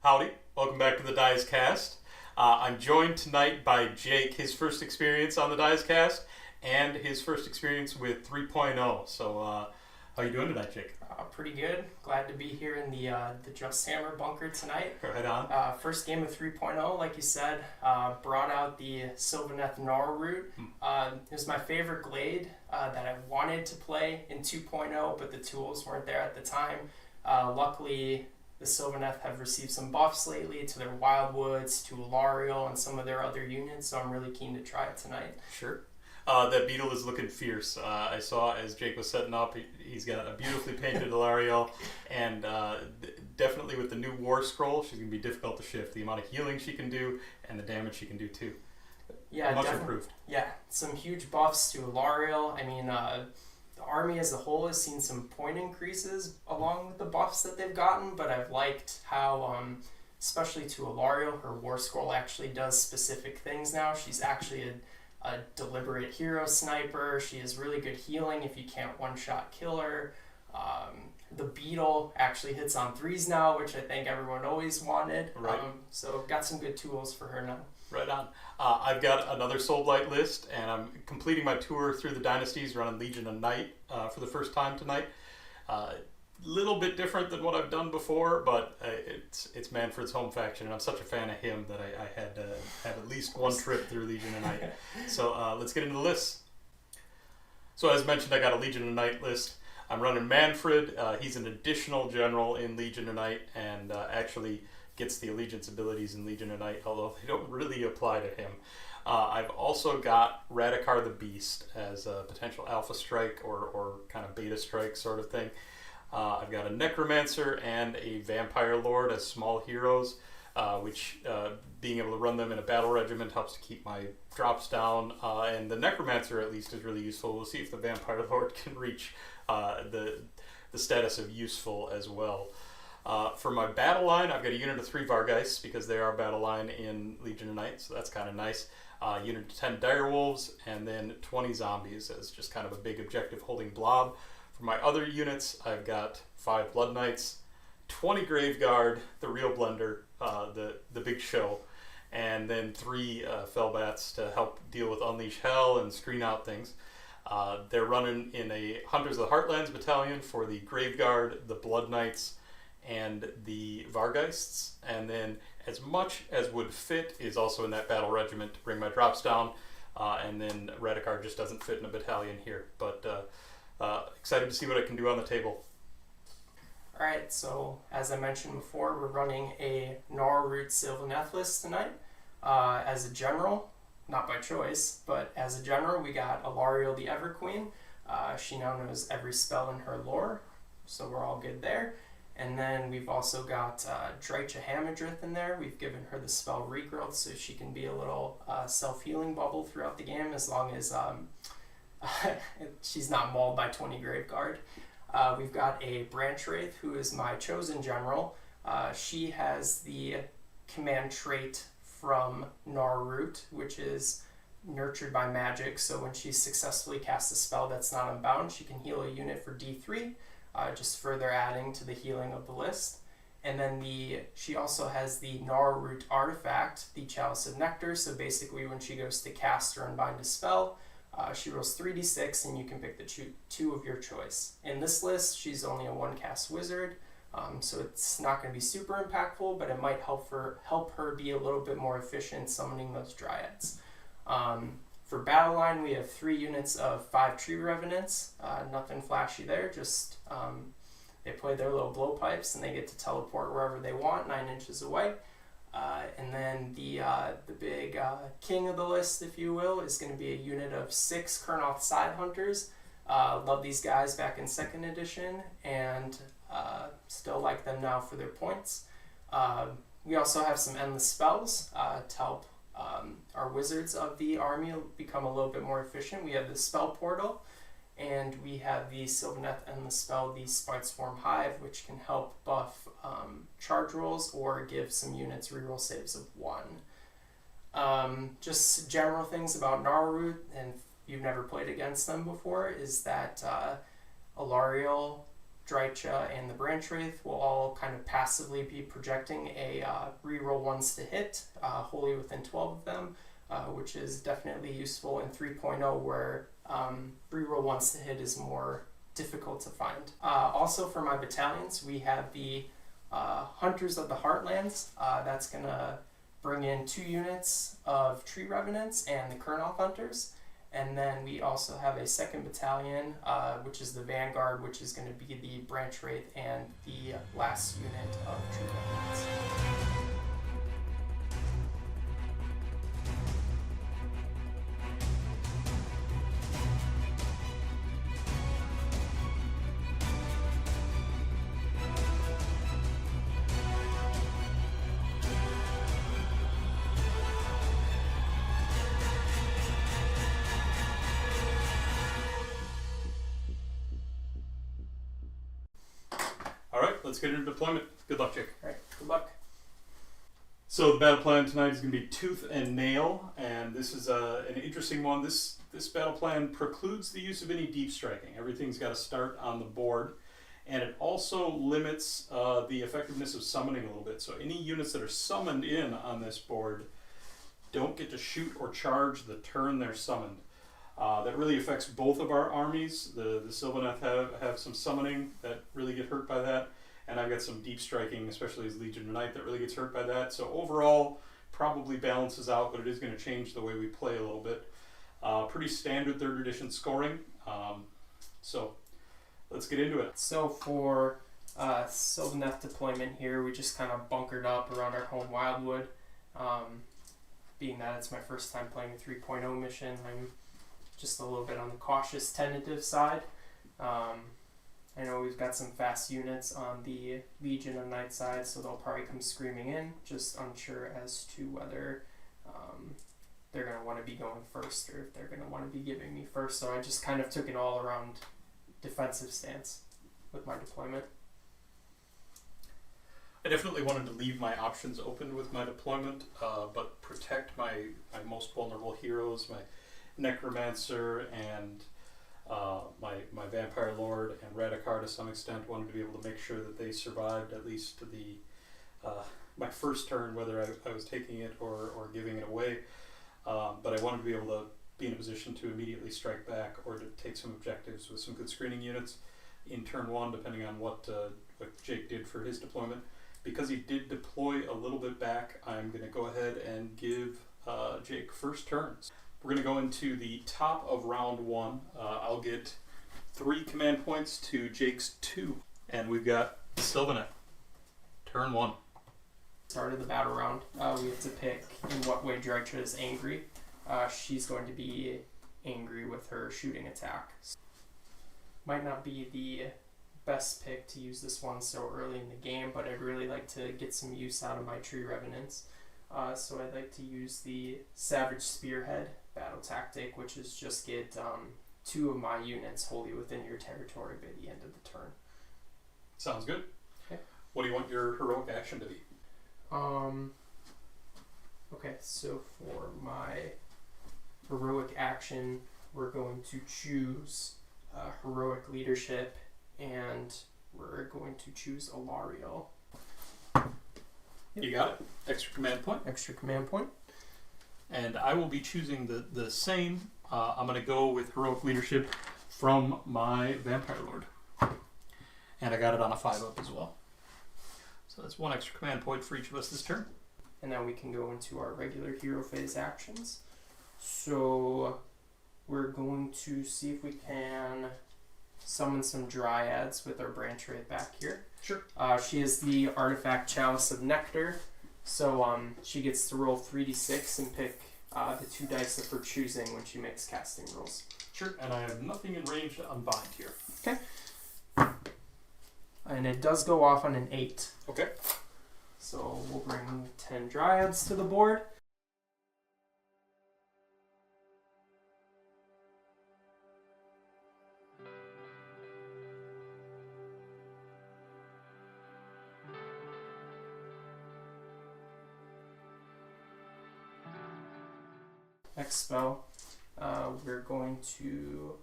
Howdy, welcome back to the Dice Cast. I'm joined tonight by Jake, his first experience on the Dice Cast, and his first experience with 3.0. So, how you doing tonight, Jake? Pretty good. Glad to be here in the Just Hammer bunker tonight. Right on. First game of 3.0, like you said, brought out the Sylvaneth Gnarlroot. It was my favorite glade that I wanted to play in 2.0, but the tools weren't there at the time. Luckily, the Sylvaneth have received some buffs lately to their Wildwoods, to Alarielle, and some of their other units, so I'm really keen to try it tonight. Sure. That beetle is looking fierce. I saw as Jake was setting up, he's got a beautifully painted Alarielle, and definitely with the new War Scroll, she's going to be difficult to shift. The amount of healing she can do, and the damage she can do too. Yeah, much improved. Yeah, some huge buffs to Alarielle. I mean, the army as a whole has seen some point increases along with the buffs that they've gotten, but I've liked how, especially to Alarielle, her War Scroll actually does specific things now. She's actually a deliberate hero sniper. She has really good healing if you can't one-shot kill her. The beetle actually hits on threes now, which I think everyone always wanted. Right. So got some good tools for her now. Right on. I've got another Soulblight list, and I'm completing my tour through the dynasties, running Legion of Night for the first time tonight. Little bit different than what I've done before, but it's Manfred's home faction, and I'm such a fan of him that I had to have at least one trip through Legion of Night. So let's get into the lists. So as mentioned, I got a Legion of Night list. I'm running Manfred. He's an additional general in Legion of Night, and actually gets the allegiance abilities in Legion of Night, although they don't really apply to him. I've also got Radukar the Beast as a potential alpha strike or kind of beta strike sort of thing. I've got a Necromancer and a Vampire Lord as small heroes, which being able to run them in a battle regiment helps to keep my drops down. And the Necromancer at least is really useful. We'll see if the Vampire Lord can reach the status of useful as well. For my battle line, I've got a unit of 3 Vargeists because they are battle line in Legion of Night, so that's kind of nice. Unit of 10 Direwolves, and then 20 Zombies as just kind of a big objective holding blob. For my other units, I've got 5 Blood Knights, 20 Graveguard, the real blender, the big show, and then 3 Fellbats to help deal with Unleash Hell and screen out things. They're running in a Hunters of the Heartlands battalion for the Graveguard, the Blood Knights, and the Vargeists, and then as much as would fit is also in that battle regiment to bring my drops down, and then Radukar just doesn't fit in a battalion here, but excited to see what I can do on the table. Alright, so as I mentioned before, we're running a Gnarlroot Sylvaneth list tonight. As a general, not by choice, but as a general, we got Alarielle the Everqueen. She now knows every spell in her lore, so we're all good there. And then we've also got Drycha Hamadryth in there. We've given her the spell Regrowth, so she can be a little self-healing bubble throughout the game as long as she's not mauled by 20 Graveguard. We've got a Branch Wraith, who is my chosen general. She has the command trait from Gnarlroot, which is nurtured by magic, so when she successfully casts a spell that's not unbound, she can heal a unit for D3. Just further adding to the healing of the list. And then she also has the Gnarlroot artifact, the Chalice of Nectar, so basically when she goes to cast or unbind a spell, she rolls 3d6 and you can pick the 2 of your choice. In this list, she's only a 1-cast wizard, so it's not going to be super impactful, but it might help her be a little bit more efficient summoning those dryads. For battle line, we have 3 units of 5 Tree Revenants. Nothing flashy there, just they play their little blowpipes and they get to teleport wherever they want, 9 inches away. And then the big king of the list, if you will, is going to be a unit of 6 Kurnoth Side Hunters. Love these guys back in 2nd edition and still like them now for their points. We also have some endless spells to help our wizards of the army become a little bit more efficient. We have the Spell Portal, and we have the Sylvaneth Endless Spell, the Spiteswarm Hive, which can help buff charge rolls or give some units reroll saves of 1. Just general things about Gnarlroot, and if you've never played against them before, is that Alarielle Drycha, and the Branch Wraith will all kind of passively be projecting a reroll ones to hit, wholly within 12 of them, which is definitely useful in 3.0 where reroll ones to hit is more difficult to find. Also for my battalions, we have the Hunters of the Heartlands. That's going to bring in 2 units of Tree Revenants and the Kurnoth Hunters. And then we also have a second battalion, which is the Vanguard, which is going to be the Branch Wraith and the last unit of Tree Revenants. Let's get into deployment. Good luck, Jake. All right, good luck. So the battle plan tonight is going to be Tooth and Nail, and this is an interesting one. This battle plan precludes the use of any deep striking. Everything's got to start on the board, and it also limits the effectiveness of summoning a little bit. So any units that are summoned in on this board don't get to shoot or charge the turn they're summoned. That really affects both of our armies. The Sylvaneth have some summoning that really get hurt by that. And I've got some deep striking, especially as Legion of Night, that really gets hurt by that. So overall, probably balances out, but it is going to change the way we play a little bit. Pretty standard 3rd edition scoring. So let's get into it. So for Sylvaneth deployment here, we just kind of bunkered up around our home Wildwood. Being that it's my first time playing a 3.0 mission, I'm just a little bit on the cautious, tentative side. I know we've got some fast units on the Legion of Night side, so they'll probably come screaming in. Just unsure as to whether they're going to want to be going first or if they're going to want to be giving me first. So I just kind of took an all-around defensive stance with my deployment. I definitely wanted to leave my options open with my deployment, but protect my most vulnerable heroes, my Necromancer and my Vampire Lord and Radukar to some extent. Wanted to be able to make sure that they survived at least to my first turn, whether I was taking it or giving it away. But I wanted to be able to be in a position to immediately strike back or to take some objectives with some good screening units in turn 1, depending on what Jake did for his deployment. Because he did deploy a little bit back, I'm going to go ahead and give Jake first turns. We're going to go into the top of round 1. I'll get 3 command points to Jake's 2. And we've got Sylvaneth. Turn 1. Start of the battle round, we have to pick in what way Drycha is angry. She's going to be angry with her shooting attack. Might not be the best pick to use this one so early in the game, but I'd really like to get some use out of my Tree Revenants. So I'd like to use the Savage Spearhead battle tactic, which is just get 2 of my units wholly within your territory by the end of the turn. Sounds good. Okay. What do you want your heroic action to be? Okay, so for my heroic action, we're going to choose heroic leadership, and we're going to choose Alarielle. You got it. Extra command point. Extra command point. And I will be choosing the same. I'm going to go with heroic leadership from my Vampire Lord. And I got it on a 5-up as well. So that's 1 extra command point for each of us this turn. And now we can go into our regular hero phase actions. So we're going to see if we can summon some Dryads with our Branch Wraith back here. Sure. She is the artifact Chalice of Nectar. So she gets to roll 3d6 and pick the 2 dice of her choosing when she makes casting rolls. Sure. And I have nothing in range to unbind here. Okay. And it does go off on an 8. Okay. So we'll bring 10 Dryads to the board. Next spell, we're going to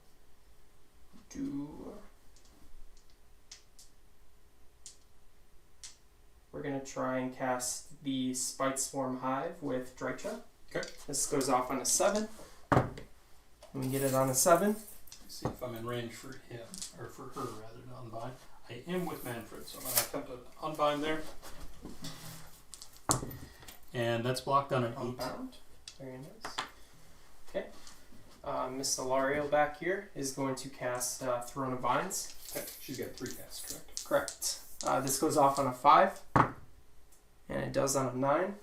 do we're going to try and cast the Spite Swarm Hive with Drycha. Okay. This goes off on a 7. And we get it on a 7. Let's see if I'm in range for him, or for her rather, to unbind. I am with Manfred, so I'm going to attempt to unbind there. And that's blocked on an 8. Unbound. Very nice. Okay. Miss Alarielle back here is going to cast Throne of Vines. Okay. She's got 3 casts, correct? Correct. This goes off on a 5. And it does on a 9.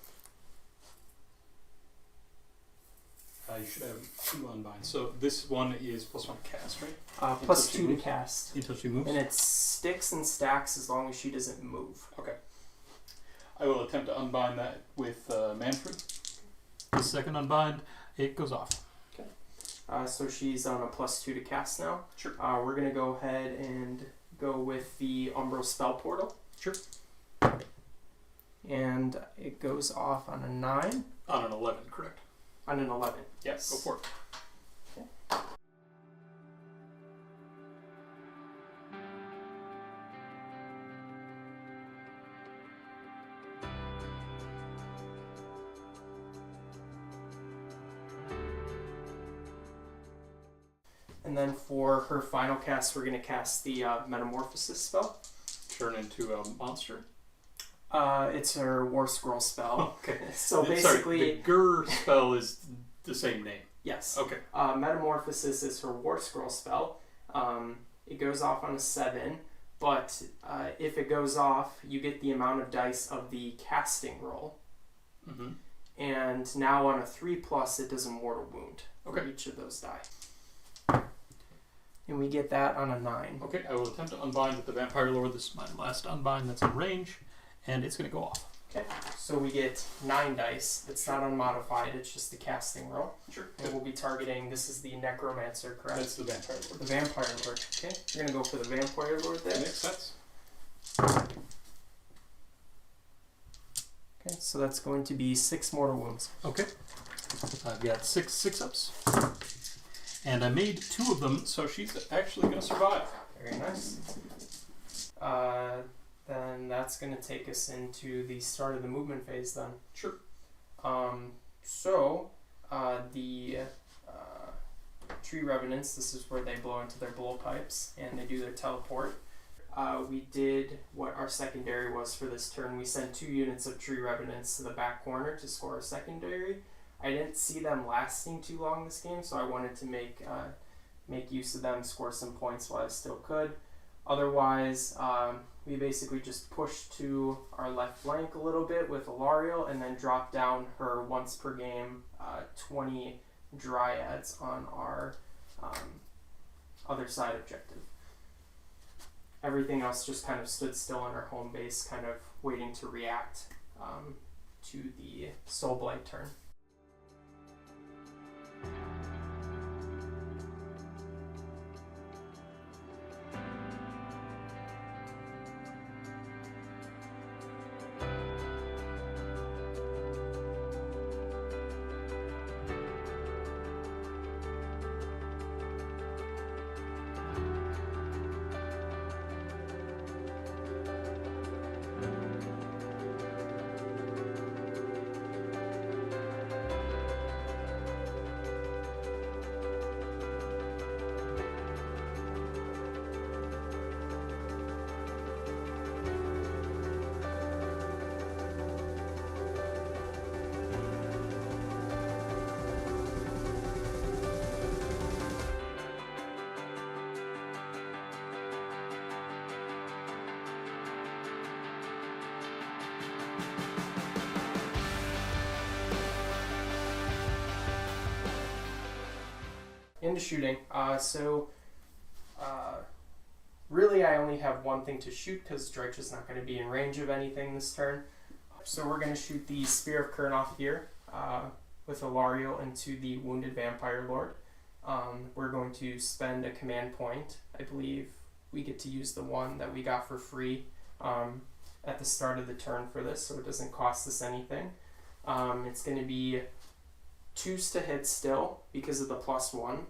You should have 2 unbind. So this one is +1 cast, right? Plus 2 to cast. Until she moves? And it sticks and stacks as long as she doesn't move. Okay. I will attempt to unbind that with Manfred. The second unbind, it goes off. Okay. So she's on a +2 to cast now. Sure. We're going to go ahead and go with the Umbral Spell Portal. Sure. And it goes off on a 9. On an 11, correct? On an 11. Yes. Go for it. Okay. And then for her final cast, we're going to cast the Metamorphosis spell. Turn into a monster. It's her War Scroll spell. Okay. So Sorry, basically, the Gur spell is the same name. yes. Okay. Metamorphosis is her War Scroll spell. It goes off on a 7, but if it goes off, you get the amount of dice of the casting roll. Mm-hmm. And now on a 3+, it does a mortal wound for Okay. each of those die. And we get that on a 9. Okay, I will attempt to unbind with the Vampire Lord. This is my last unbind that's in range, and it's going to go off. Okay, so we get 9 dice. It's not unmodified, it's just the casting roll. Sure. And we'll be targeting, this is the Necromancer, correct? That's the Vampire Lord. The Vampire Lord. Okay, you're going to go for the Vampire Lord there. That makes sense. Okay, so that's going to be 6 mortal wounds. Okay. I've got 6 6-ups. And I made 2 of them, so she's actually going to survive. Very nice. Then that's going to take us into the start of the movement phase then. Sure. The Tree Revenants, this is where they blow into their blowpipes and they do their teleport. We did what our secondary was for this turn. We sent 2 units of Tree Revenants to the back corner to score a secondary. I didn't see them lasting too long this game, so I wanted to make use of them, score some points while I still could. Otherwise, we basically just pushed to our left flank a little bit with Alarielle and then dropped down her once per game 20 Dryads on our other side objective. Everything else just kind of stood still on our home base, kind of waiting to react to the Soulblight turn. Into shooting. Really I only have one thing to shoot because Drycha is not going to be in range of anything this turn. So we're going to shoot the Spear of Kurnoth here with Alarielle into the Wounded Vampire Lord. We're going to spend a command point. I believe we get to use the one that we got for free at the start of the turn for this, so it doesn't cost us anything. It's going to be 2s to hit still because of the +1,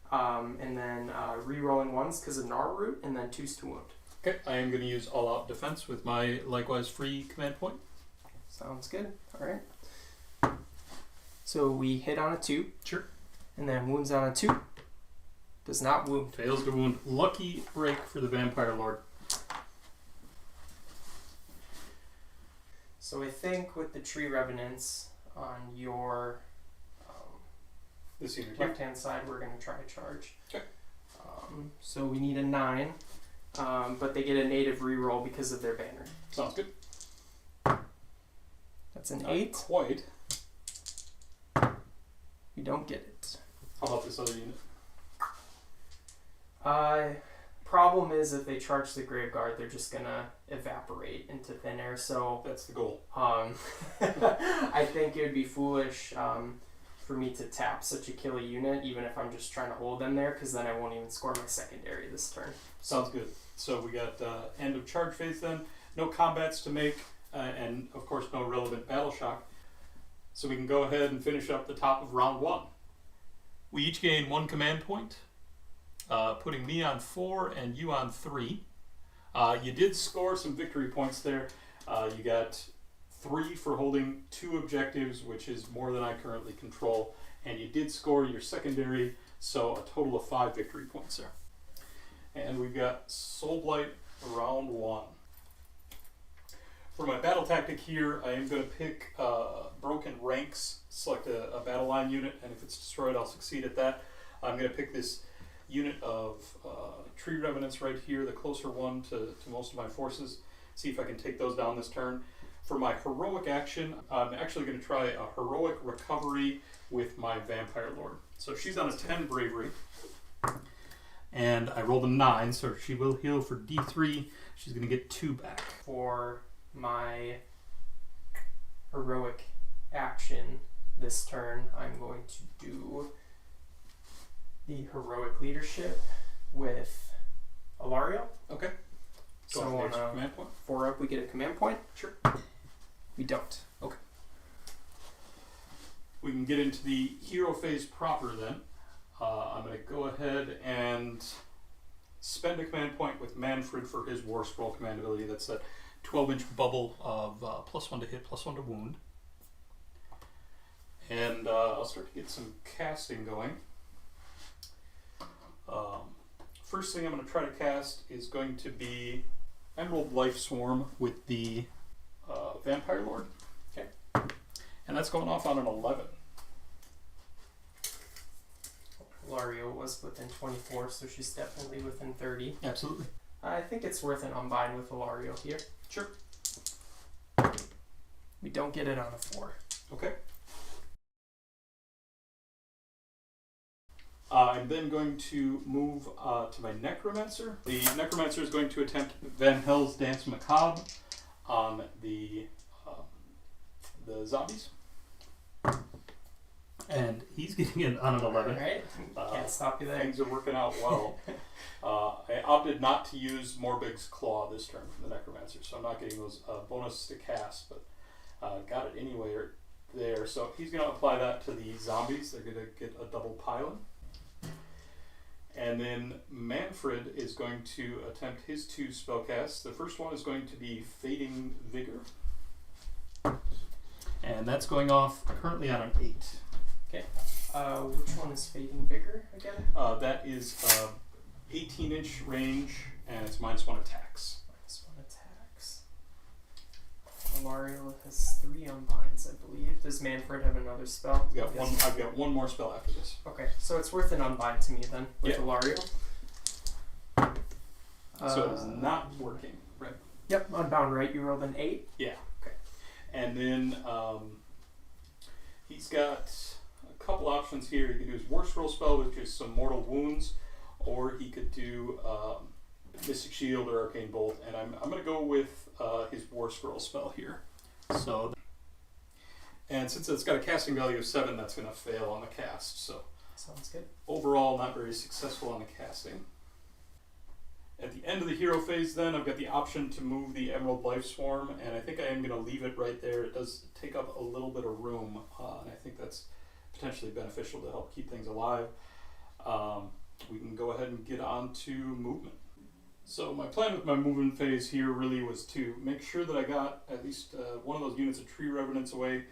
and then re-rolling 1s because of Gnarlroot, and then 2s to wound. Okay, I am going to use all out defense with my likewise free command point. Sounds good. All right. So we hit on a 2. Sure. And then wounds on a 2. Does not wound. Fails to wound. Lucky break for the Vampire Lord. So I think with the Tree Revenants on your This unit. left-hand side, we're going to try to charge. Okay. So we need a 9, but they get a native reroll because of their banner. Sounds good. That's an Not 8. quite. You don't get it. How about this other unit? Problem is if they charge the Graveguard, they're just gonna evaporate into thin air. So That's the goal. I think it would be foolish for me to tap such a killer unit, even if I'm just trying to hold them there, because then I won't even score my secondary this turn. Sounds good. So we got end of charge phase then. No combats to make, and of course no relevant battle shock. So we can go ahead and finish up the top of round 1. We each gain 1 command point, putting me on 4 and you on 3. You did score some victory points there. You got 3 for holding 2 objectives, which is more than I currently control, and you did score your secondary, so a total of 5 victory points there. And we've got Soulblight round 1. For my battle tactic here, I am going to pick Broken Ranks, select a battle line unit, and if it's destroyed, I'll succeed at that. I'm going to pick this unit of Tree Revenants right here, the closer one to most of my forces, see if I can take those down this turn. For my heroic action, I'm actually going to try a heroic recovery with my Vampire Lord. So she's on a 10 bravery, and I rolled a 9, so she will heal for D3. She's going to get 2 back. For my heroic action this turn, I'm going to do the heroic leadership with Alarielle. Okay. Go So for the on extra command point. 4 up, we get a command point. Sure. We don't. Okay. We can get into the hero phase proper then. I'm going to go ahead and spend a command point with Manfred for his War Scroll command ability. That's that 12-inch bubble of +1 to hit, +1 to wound. And I'll start to get some casting going. First thing I'm going to try to cast is going to be Emerald Life Swarm with the Vampire Lord. Okay. And that's going off on an 11. Alarielle was within 24, so she's definitely within 30. Absolutely. I think it's worth an unbind with Alarielle here. Sure. We don't get it on a 4. Okay. I'm then going to move to my Necromancer. The Necromancer is going to attempt Van Hell's Dance Macabre on the zombies. And he's getting it on an 11. Alright, can't stop you there. Things are working out well. I opted not to use Morbig's Claw this turn from the Necromancer, so I'm not getting those bonuses to cast, but got it anyway there. So he's going to apply that to the zombies. They're going to get a double pylon. And then Manfred is going to attempt his 2 spellcasts. The first one is going to be Fading Vigor. And that's going off currently on an 8. Okay. Which one is Fading Vigor again? That is 18-inch range, and it's -1 attacks. -1 attacks. Alarielle has 3 unbinds, I believe. Does Manfred have another spell? I've got one more spell after this. Okay, so it's worth an unbind to me then with Alarielle. So it's not working, right? Yep, unbound, right? You rolled an 8? Yeah. Okay. And then he's got a couple options here. He could do his War Scroll spell, which is some Mortal Wounds, or he could do Mystic Shield or Arcane Bolt. And I'm going to go with his War Scroll spell here. So, and since it's got a casting value of 7, that's going to fail on the cast. So sounds good. Overall, not very successful on the casting. At the end of the hero phase then, I've got the option to move the Emerald Life Swarm, and I think I am going to leave it right there. It does take up a little bit of room, and I think that's potentially beneficial to help keep things alive. We can go ahead and get on to movement. So my plan with my movement phase here really was to make sure that I got at least one of those units of tree revenants away,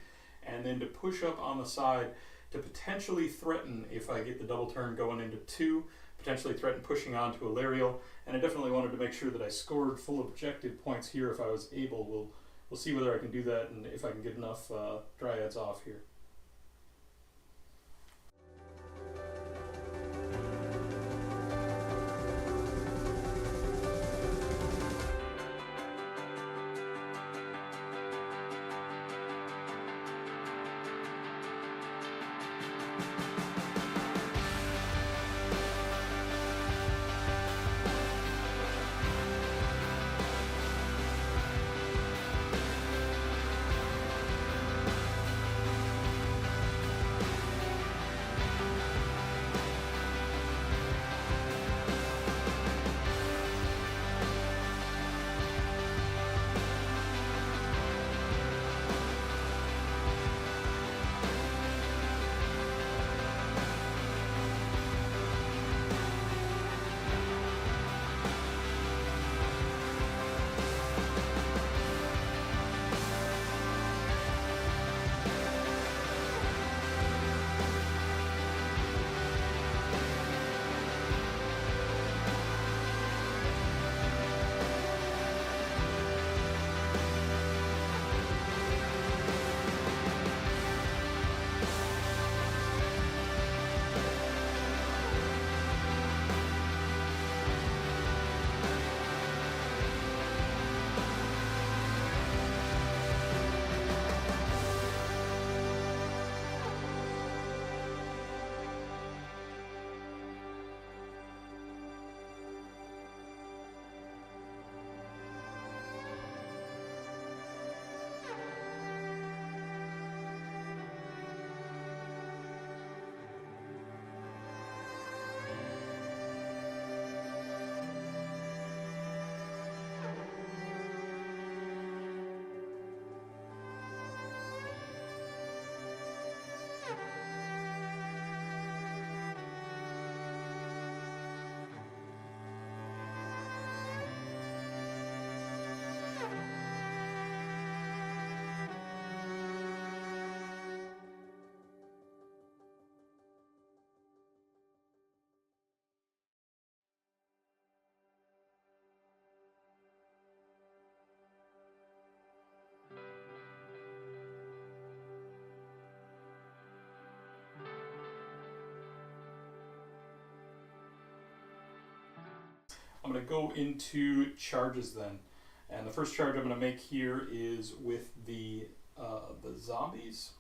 and then to push up on the side to potentially threaten, if I get the double turn going into 2, potentially threaten pushing on to Alarielle. And I definitely wanted to make sure that I scored full objective points here if I was able. We'll see whether I can do that and if I can get enough Dryads off here. I'm going to go into charges then. And the first charge I'm going to make here is with the zombies.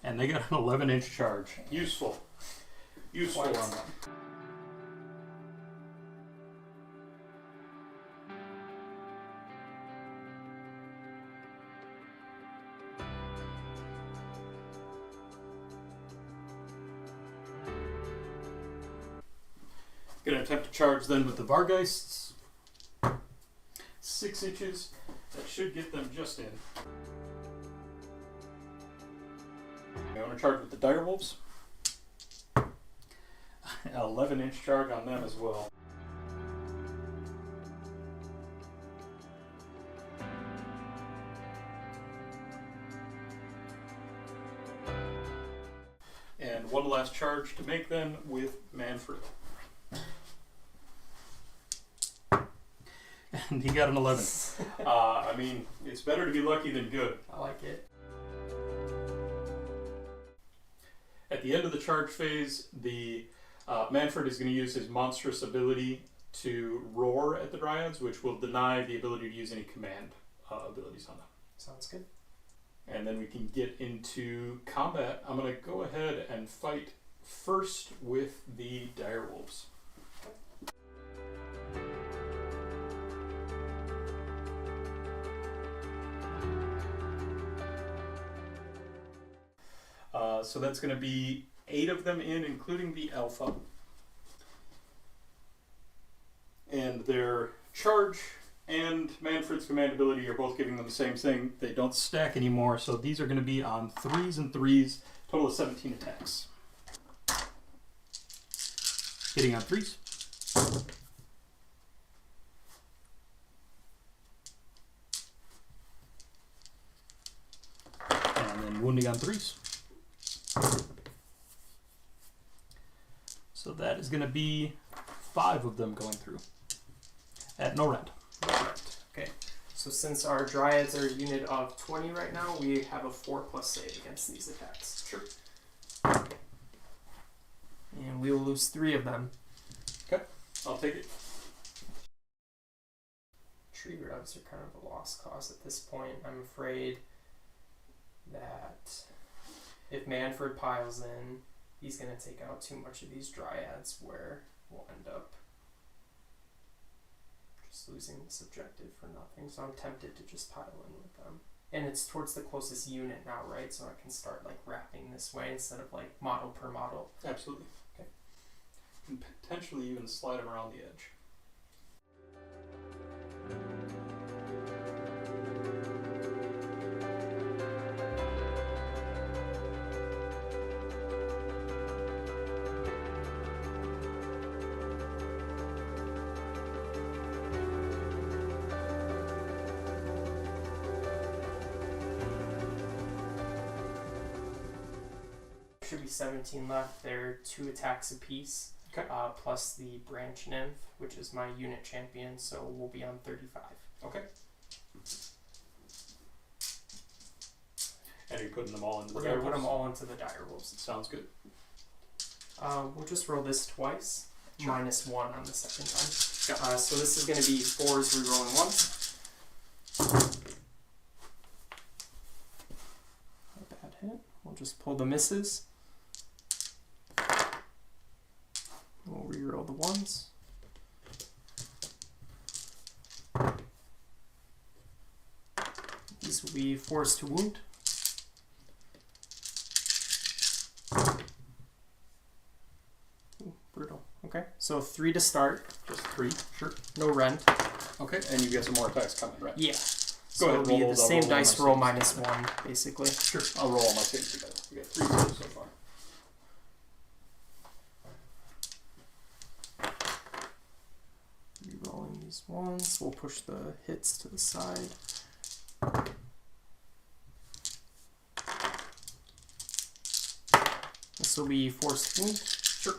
And they got an 11-inch charge. Useful. Useful on them. Gonna attempt to charge then with the Vargeists. 6 inches. That should get them just in. I want to charge with the Direwolves. An 11-inch charge on them as well. And one last charge to make then with Manfred. And he got an 11. I mean, it's better to be lucky than good. I like it. At the end of the charge phase, the Manfred is going to use his monstrous ability to roar at the Dryads, which will deny the ability to use any command abilities on them. Sounds good. And then we can get into combat. I'm going to go ahead and fight first with the Direwolves. So that's going to be 8 of them in, including the Alpha. And their charge and Manfred's command ability are both giving them the same thing. They don't stack anymore, so these are going to be on 3s and 3s Total of 17 attacks. Hitting on 3s. And then wounding on 3s. So that is going to be 5 of them going through. At no rend. Okay. So since our Dryads are a unit of 20 right now, we have a 4+ save against these attacks. Sure. And we will lose 3 of them. Okay. I'll take it. Tree grubs are kind of a lost cause at this point. I'm afraid that if Manfred piles in, he's going to take out too much of these Dryads where we'll end up just losing this objective for nothing. So I'm tempted to just pile in with them. And it's towards the closest unit now, right? So I can start like wrapping this way instead of like model per model. Absolutely. Okay. And potentially even slide them around the edge. Should be 17 left. They're 2 attacks apiece. Okay. Plus the branch nymph, which is my unit champion, so we'll be on 35. Okay. And you're putting them all into the We're going to put Direwolves? them all into the Direwolves. Sounds good. We'll just roll this twice. Sure. -1 on the second time. So this is going to be 4s rerolling once. A bad hit. We'll just pull the misses. We'll reroll the 1s. These will be 4s to wound. Ooh, brutal. Okay, so 3 to start. Just 3. Sure. No rend. Okay, and you get some more attacks coming, right? Yeah. Go So ahead, it'll be roll the those. I'll same roll all dice my roll saves. -1, basically. Sure. I'll roll all my saves together. We got 3 saves so far. Rerolling these 1s. We'll push the hits to the side. This will be forced wound. Sure.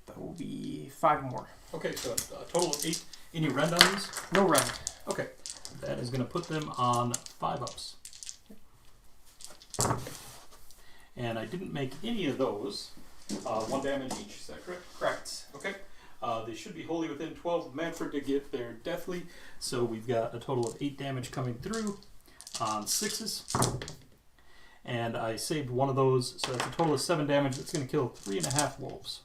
That will be 5 more. Okay, so a total of 8. Any rend on these? No rend. Okay. That is going to put them on 5-ups. And I didn't make any of those. 1 damage each, is that correct? Correct. Okay. They should be wholly within 12 of Manfred to get their deathly. So we've got a total of 8 damage coming through on 6s. And I saved one of those, so that's a total of 7 damage. That's going to kill 3.5 wolves.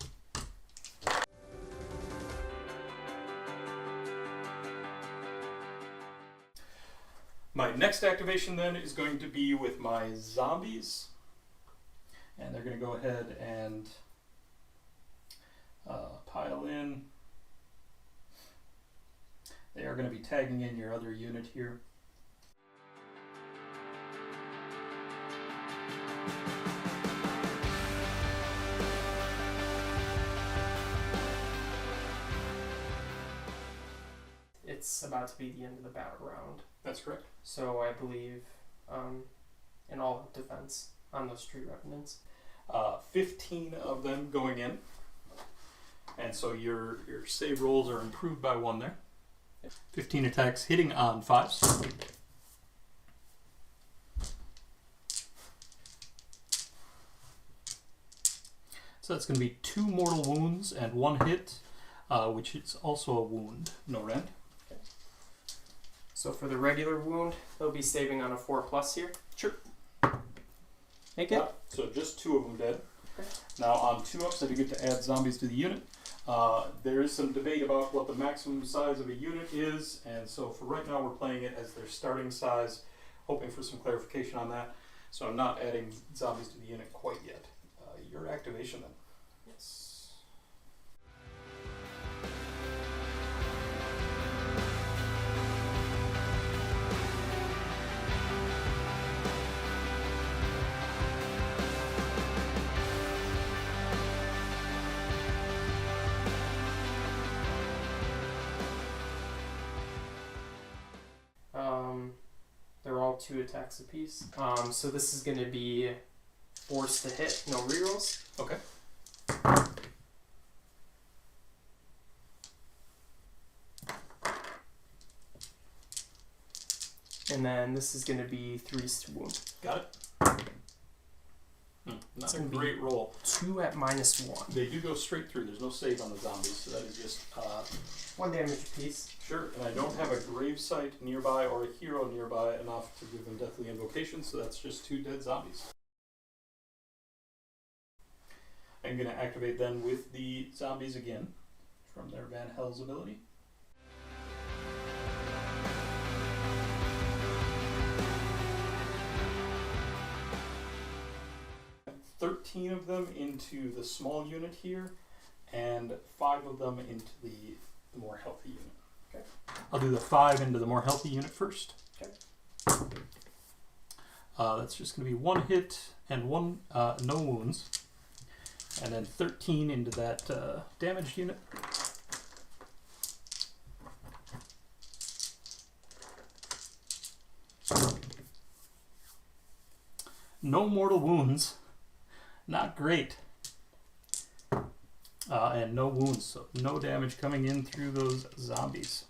My next activation then is going to be with my zombies. And they're going to go ahead and pile in. They are going to be tagging in your other unit here. It's about to be the end of the battle round. That's correct. So I believe in all defense on those tree revenants. 15 of them going in. And so your save rolls are improved by 1 there. 15 attacks hitting on 5s. So that's going to be 2 mortal wounds and 1 hit, which is also a wound. No rend. Okay. So for the regular wound, they'll be saving on a 4+ here. Sure. Make it. So just 2 of them dead. Okay. Now on 2-ups, I do get to add zombies to the unit. There is some debate about what the maximum size of a unit is, and so for right now we're playing it as their starting size, hoping for some clarification on that. So I'm not adding zombies to the unit quite yet. Your activation then. Yes. 2 attacks apiece. So this is going to be forced to hit, no rerolls. Okay. And then this is going to be 3s to wound. Got it. Not a great roll. 2 at -1. They do go straight through. There's no save on the zombies, so that is just 1 damage apiece. Sure. And I don't have a grave site nearby or a hero nearby enough to give them deathly invocation, so that's just 2 dead zombies. I'm going to activate then with the zombies again from their Van Hell's ability. 13 of them into the small unit here, and 5 of them into the more healthy unit. Okay. I'll do the 5 into the more healthy unit first. Okay. That's just going to be 1 hit and 1 no wounds, and then 13 into that damaged unit. No mortal wounds. Not great. And no wounds, so no damage coming in through those zombies.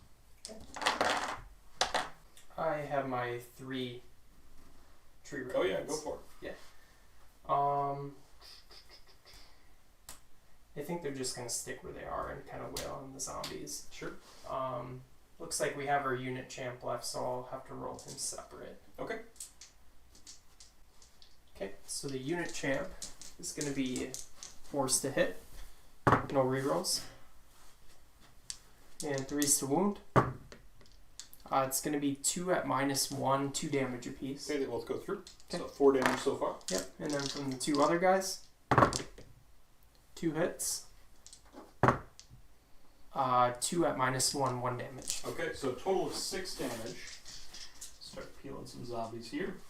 Okay. I have my 3 tree Oh yeah, go for it. Yeah. I think they're just going to stick where they are and kind of wail on the zombies. Sure. Looks like we have our unit champ left, so I'll have to roll him separate. Okay. Okay, so the unit champ is going to be forced to hit. No rerolls. And 3s to wound. It's going to be 2 at -1, 2 damage apiece. Okay, they both go through. Okay. So 4 damage so far. Yep, and then from the 2 other guys, 2 hits. 2 at -1, 1 damage. Okay, so a total of 6 damage. Start peeling some zombies here.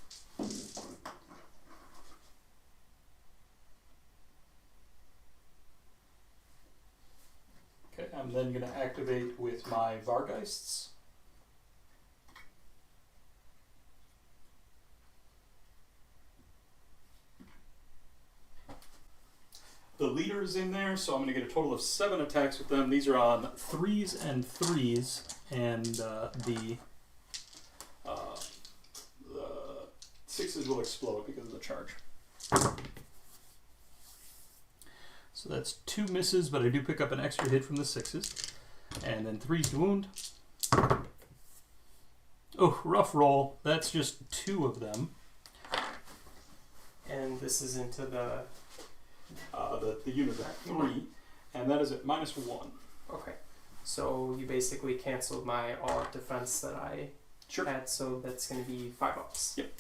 Okay, I'm then going to activate with my Vargeists. The leader is in there, so I'm going to get a total of 7 attacks with them. These are on 3s and 3s, and the 6s will explode because of the charge. So that's 2 misses, but I do pick up an extra hit from the 6s. And then 3s to wound. Oh, rough roll. That's just 2 of them. And this is into the unit at 3, and that is at -1. Okay. So you basically canceled my all-out defense that I had, so that's going to be $5. Yep.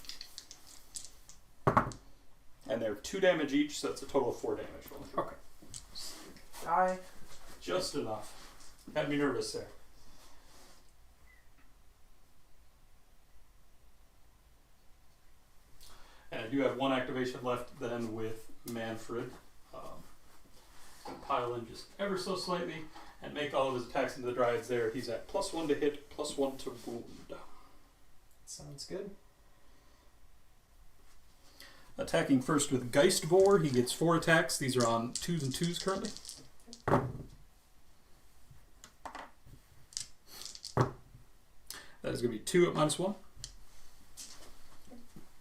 And they're 2 damage each, so that's a total of 4 damage. Okay. Die. Just enough. Had me nervous there. And I do have 1 activation left then with Manfred. Pile in just ever so slightly and make all of his attacks into the Dryads there. He's at +1 to hit, +1 to wound. Sounds good. Attacking first with Geistboar, he gets 4 attacks. These are on 2s and 2s currently. That is going to be 2 at -1.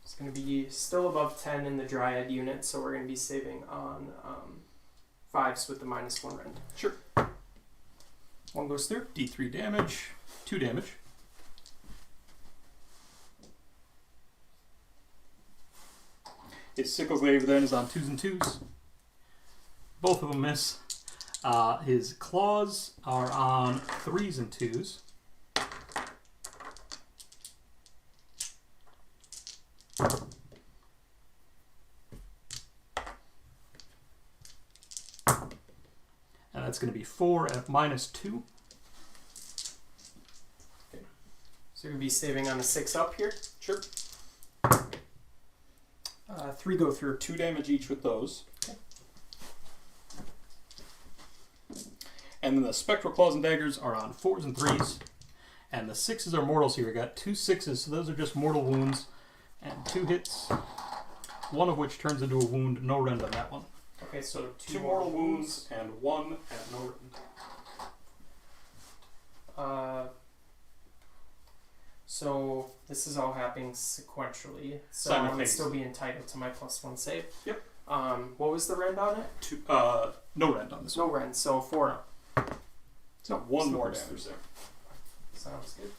It's going to be still above 10 in the Dryad unit, so we're going to be saving on 5s with the -1 rend. Sure. 1 goes through. D3 damage, 2 damage. His Sickle Glaive then is on 2s and 2s. Both of them miss. His Claws are on 3s and 2s. And that's going to be 4 at -2. Okay. So you're going to be saving on a 6 up here. Sure. 3 go through. 2 damage each with those. Okay. And then the Spectral Claws and Daggers are on 4s and 3s. And the 6s are mortals here. We got 2 6s, so those are just mortal wounds. And 2 hits, one of which turns into a wound. No rend on that one. Okay, so 2 mortal wounds and 1 at no rend. So this is all happening sequentially. So I would still be entitled to my +1 save. Yep. What was the rend on it? No rend on this one. No rend, so 4. So 1 more damage there. Sounds good.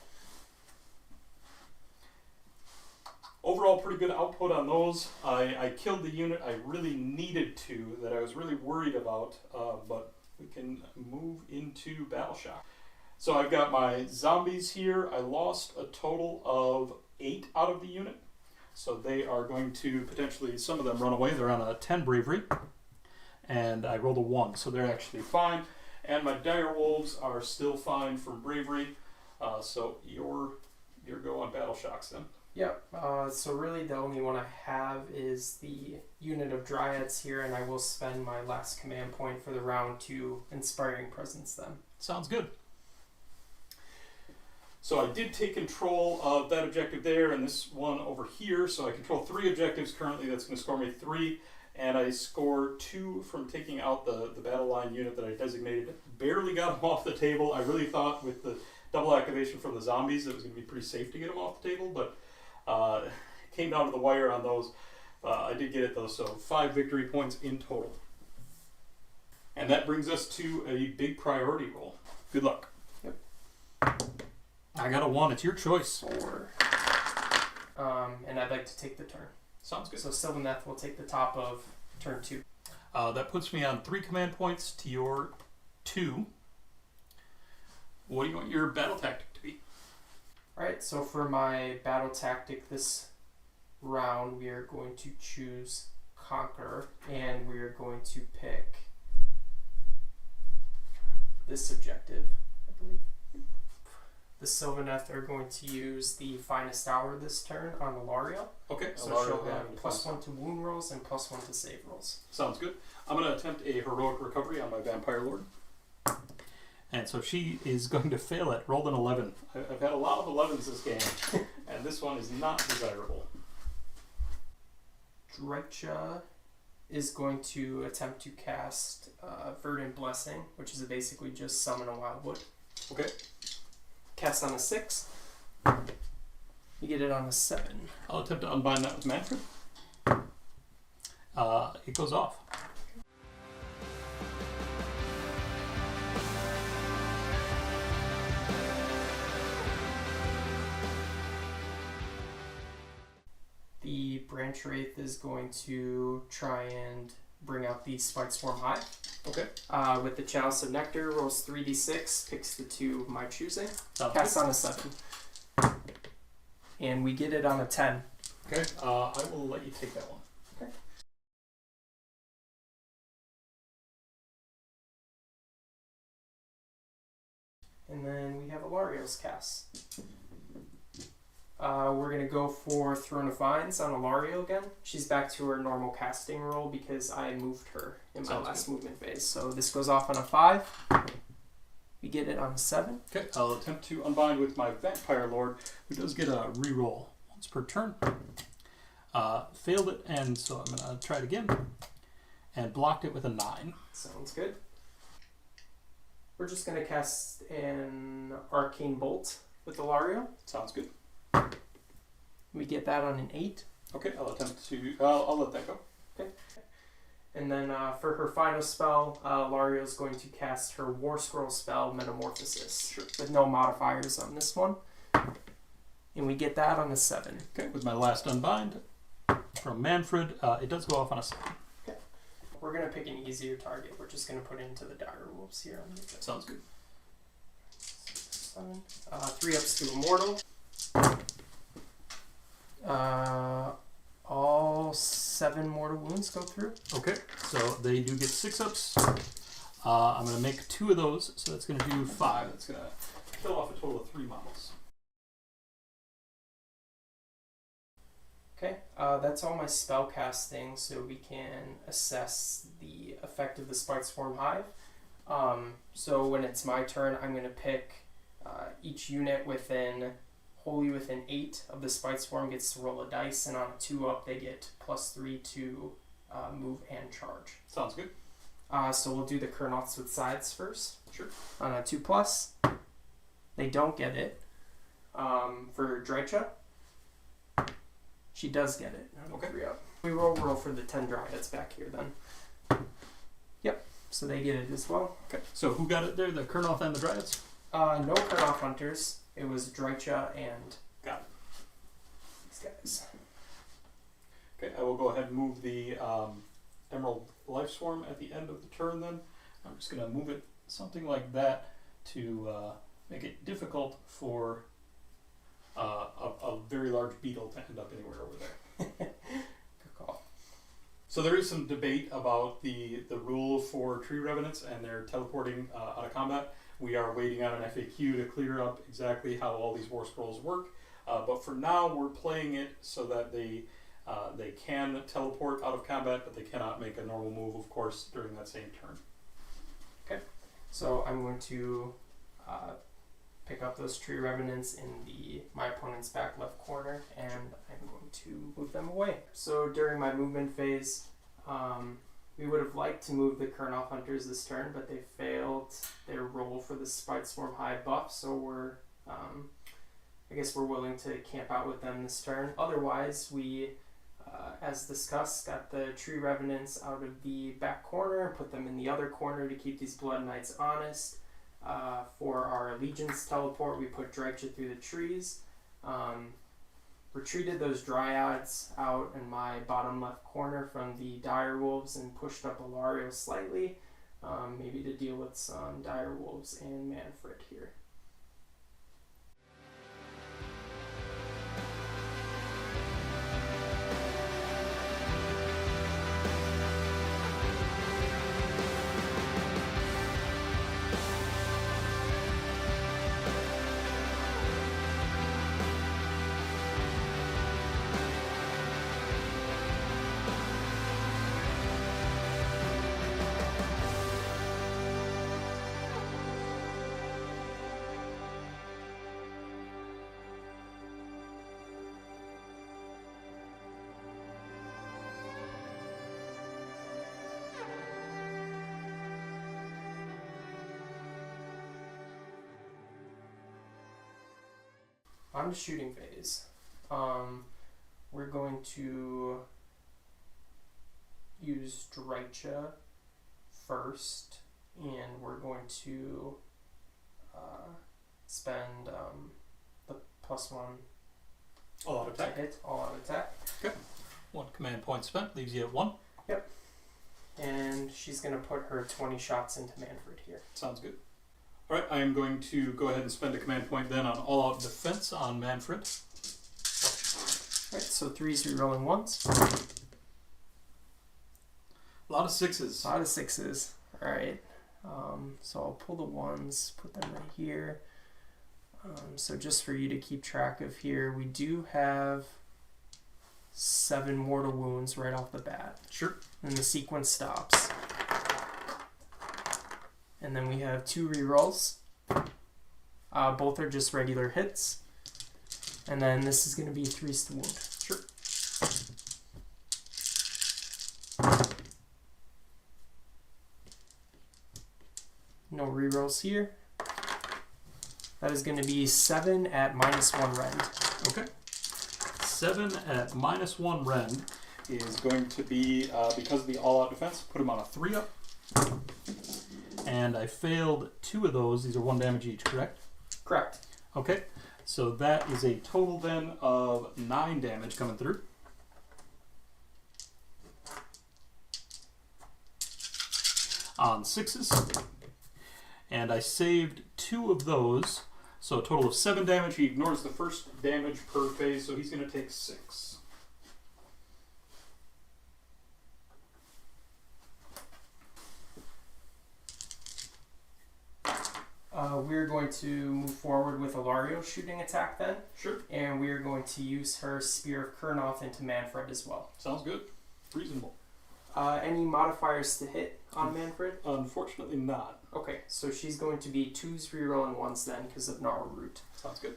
Overall, pretty good output on those. I killed the unit I really needed to, that I was really worried about, but we can move into Battle Shock. So I've got my zombies here. I lost a total of 8 out of the unit. So they are going to potentially, some of them run away. They're on a 10 bravery. And I rolled a 1, so they're actually fine. And my Direwolves are still fine from bravery. So your go on Battle Shocks then. Yep. So really the only one I have is the unit of Dryads here, and I will spend my last command point for the round to Inspiring Presence them. Sounds good. So I did take control of that objective there and this one over here. So I control 3 objectives currently. That's going to score me 3. And I score 2 from taking out the battle line unit that I designated. Barely got them off the table. I really thought with the double activation from the zombies it was going to be pretty safe to get them off the table. But came down to the wire on those. I did get it though. So 5 victory points in total. And that brings us to a big priority roll. Good luck. Yep. I got a 1. It's your choice. 4. And I'd like to take the turn. Sounds good. So Sylvaneth will take the top of turn 2. That puts me on 3 command points to your 2. What do you want your battle tactic to be? Alright, so for my battle tactic this round, we are going to choose Conquer, and we are going to pick this objective, I believe. The Sylvaneth are going to use the Finest Hour this turn on Alarielle. Okay. So she'll have +1 to wound rolls and +1 to save rolls. Sounds good. I'm going to attempt a heroic recovery on my Vampire Lord. And so she is going to fail it. Rolled an 11. I've had a lot of 11s this game, and this one is not desirable. Drekcha is going to attempt to cast Verdant Blessing, which is basically just summon a Wildwood. Okay. Cast on a 6. You get it on a 7. I'll attempt to unbind that with Manfred. It goes off. The Branch Wraith is going to try and bring out the Spike Swarm Hive. Okay. With the Chalice of Nectar, rolls 3d6, picks the 2 of my choosing. Sounds Casts good. on a 7. And we get it on a 10. Okay. I will let you take that one. Okay. And then we have Alarielle's cast. We're going to go for Throne of Vines on Alarielle again. She's back to her normal casting roll because I moved her in my last movement phase. So this goes off on a 5. We get it on a 7. Okay, I'll attempt to unbind with my Vampire Lord, who does get a reroll once per turn. Failed it, and so I'm going to try it again. And blocked it with a 9. Sounds good. We're just going to cast an Arcane Bolt with Alarielle. Sounds good. We get that on an 8. Okay, I'll attempt to... I'll let that go. Okay. And then for her final spell, Alarielle is going to cast her War Scroll spell, Metamorphosis. Sure. With no modifiers on this one. And we get that on a 7. Okay, with my last unbind from Manfred, it does go off on a 7. Okay. We're going to pick an easier target. We're just going to put into the Direwolves here. On the Sounds good. 7. 3 ups to Immortal. All 7 mortal wounds go through. Okay, so they do get 6 ups. I'm going to make 2 of those, so that's going to do 5. That's going to kill off a total of 3 models. Okay, that's all my spell casting, so we can assess the effect of the Spike Swarm Hive. So when it's my turn, I'm going to pick Each unit wholly within 8 of the Spite Swarm gets to roll a dice, and on a 2-up they get +3 to move and charge. Sounds good. So we'll do the Kurnoths with sides first. Sure. On a 2+, they don't get it. For Drycha, she does get it. Okay. 3-up. We roll for the 10 Dryads back here then. Yep, so they get it as well. Okay. So who got it there? The Kurnoth and the Dryads? No Kurnoth Hunters. It was Drycha and got it. These guys. Okay, I will go ahead and move the Emerald Life Swarm at the end of the turn then. I'm just going to move it something like that to make it difficult for a very large beetle to end up anywhere over there. Good call. So there is some debate about the rule for Tree Revenants and their teleporting out of combat. We are waiting on an FAQ to clear up exactly how all these War Scrolls work. But for now, we're playing it so that they can teleport out of combat, but they cannot make a normal move, of course, during that same turn. Okay, so I'm going to pick up those Tree Revenants in my opponent's back left corner, and I'm going to move them away. So during my movement phase, we would have liked to move the Kurnoth Hunters this turn, but they failed their roll for the Spite Swarm High buff, so I guess we're willing to camp out with them this turn. Otherwise, we, as discussed, got the Tree Revenants out of the back corner, put them in the other corner to keep these Blood Knights honest. For our Allegiance teleport, we put Drycha through the trees. Retreated those Dryads out in my bottom left corner from the Direwolves and pushed up Alarielle slightly, maybe to deal with some Direwolves and Manfred here. On to shooting phase. We're going to use Drycha first, and we're going to spend the +1 All out attack. to hit, all out attack. Okay. 1 command point spent, leaves you at 1. Yep. And she's going to put her 20 shots into Manfred here. Sounds good. Alright, I am going to go ahead and spend a command point then on all out defense on Manfred. Alright, so 3's rerolling once. A lot of 6s. A lot of 6s. Alright. So I'll pull the 1s, put them right here. So just for you to keep track of here, we do have 7 mortal wounds right off the bat. Sure. And the sequence stops. And then we have 2 rerolls. Both are just regular hits. And then this is going to be 3's to wound. Sure. No rerolls here. That is going to be 7 at -1 rend. Okay. 7 at -1 rend is going to be, because of the all-out defense, put him on a 3-up. And I failed 2 of those. These are 1 damage each, correct? Correct. Okay. So that is a total then of 9 damage coming through. On 6s. And I saved 2 of those. So a total of 7 damage. He ignores the first damage per phase, so he's going to take 6. We're going to move forward with Alarielle's shooting attack then. Sure. And we are going to use her Spear of Kurnoth into Manfred as well. Sounds good. Reasonable. Any modifiers to hit on Manfred? Unfortunately not. Okay, so she's going to be 2s rerolling 1s then because of Gnarlroot. Sounds good.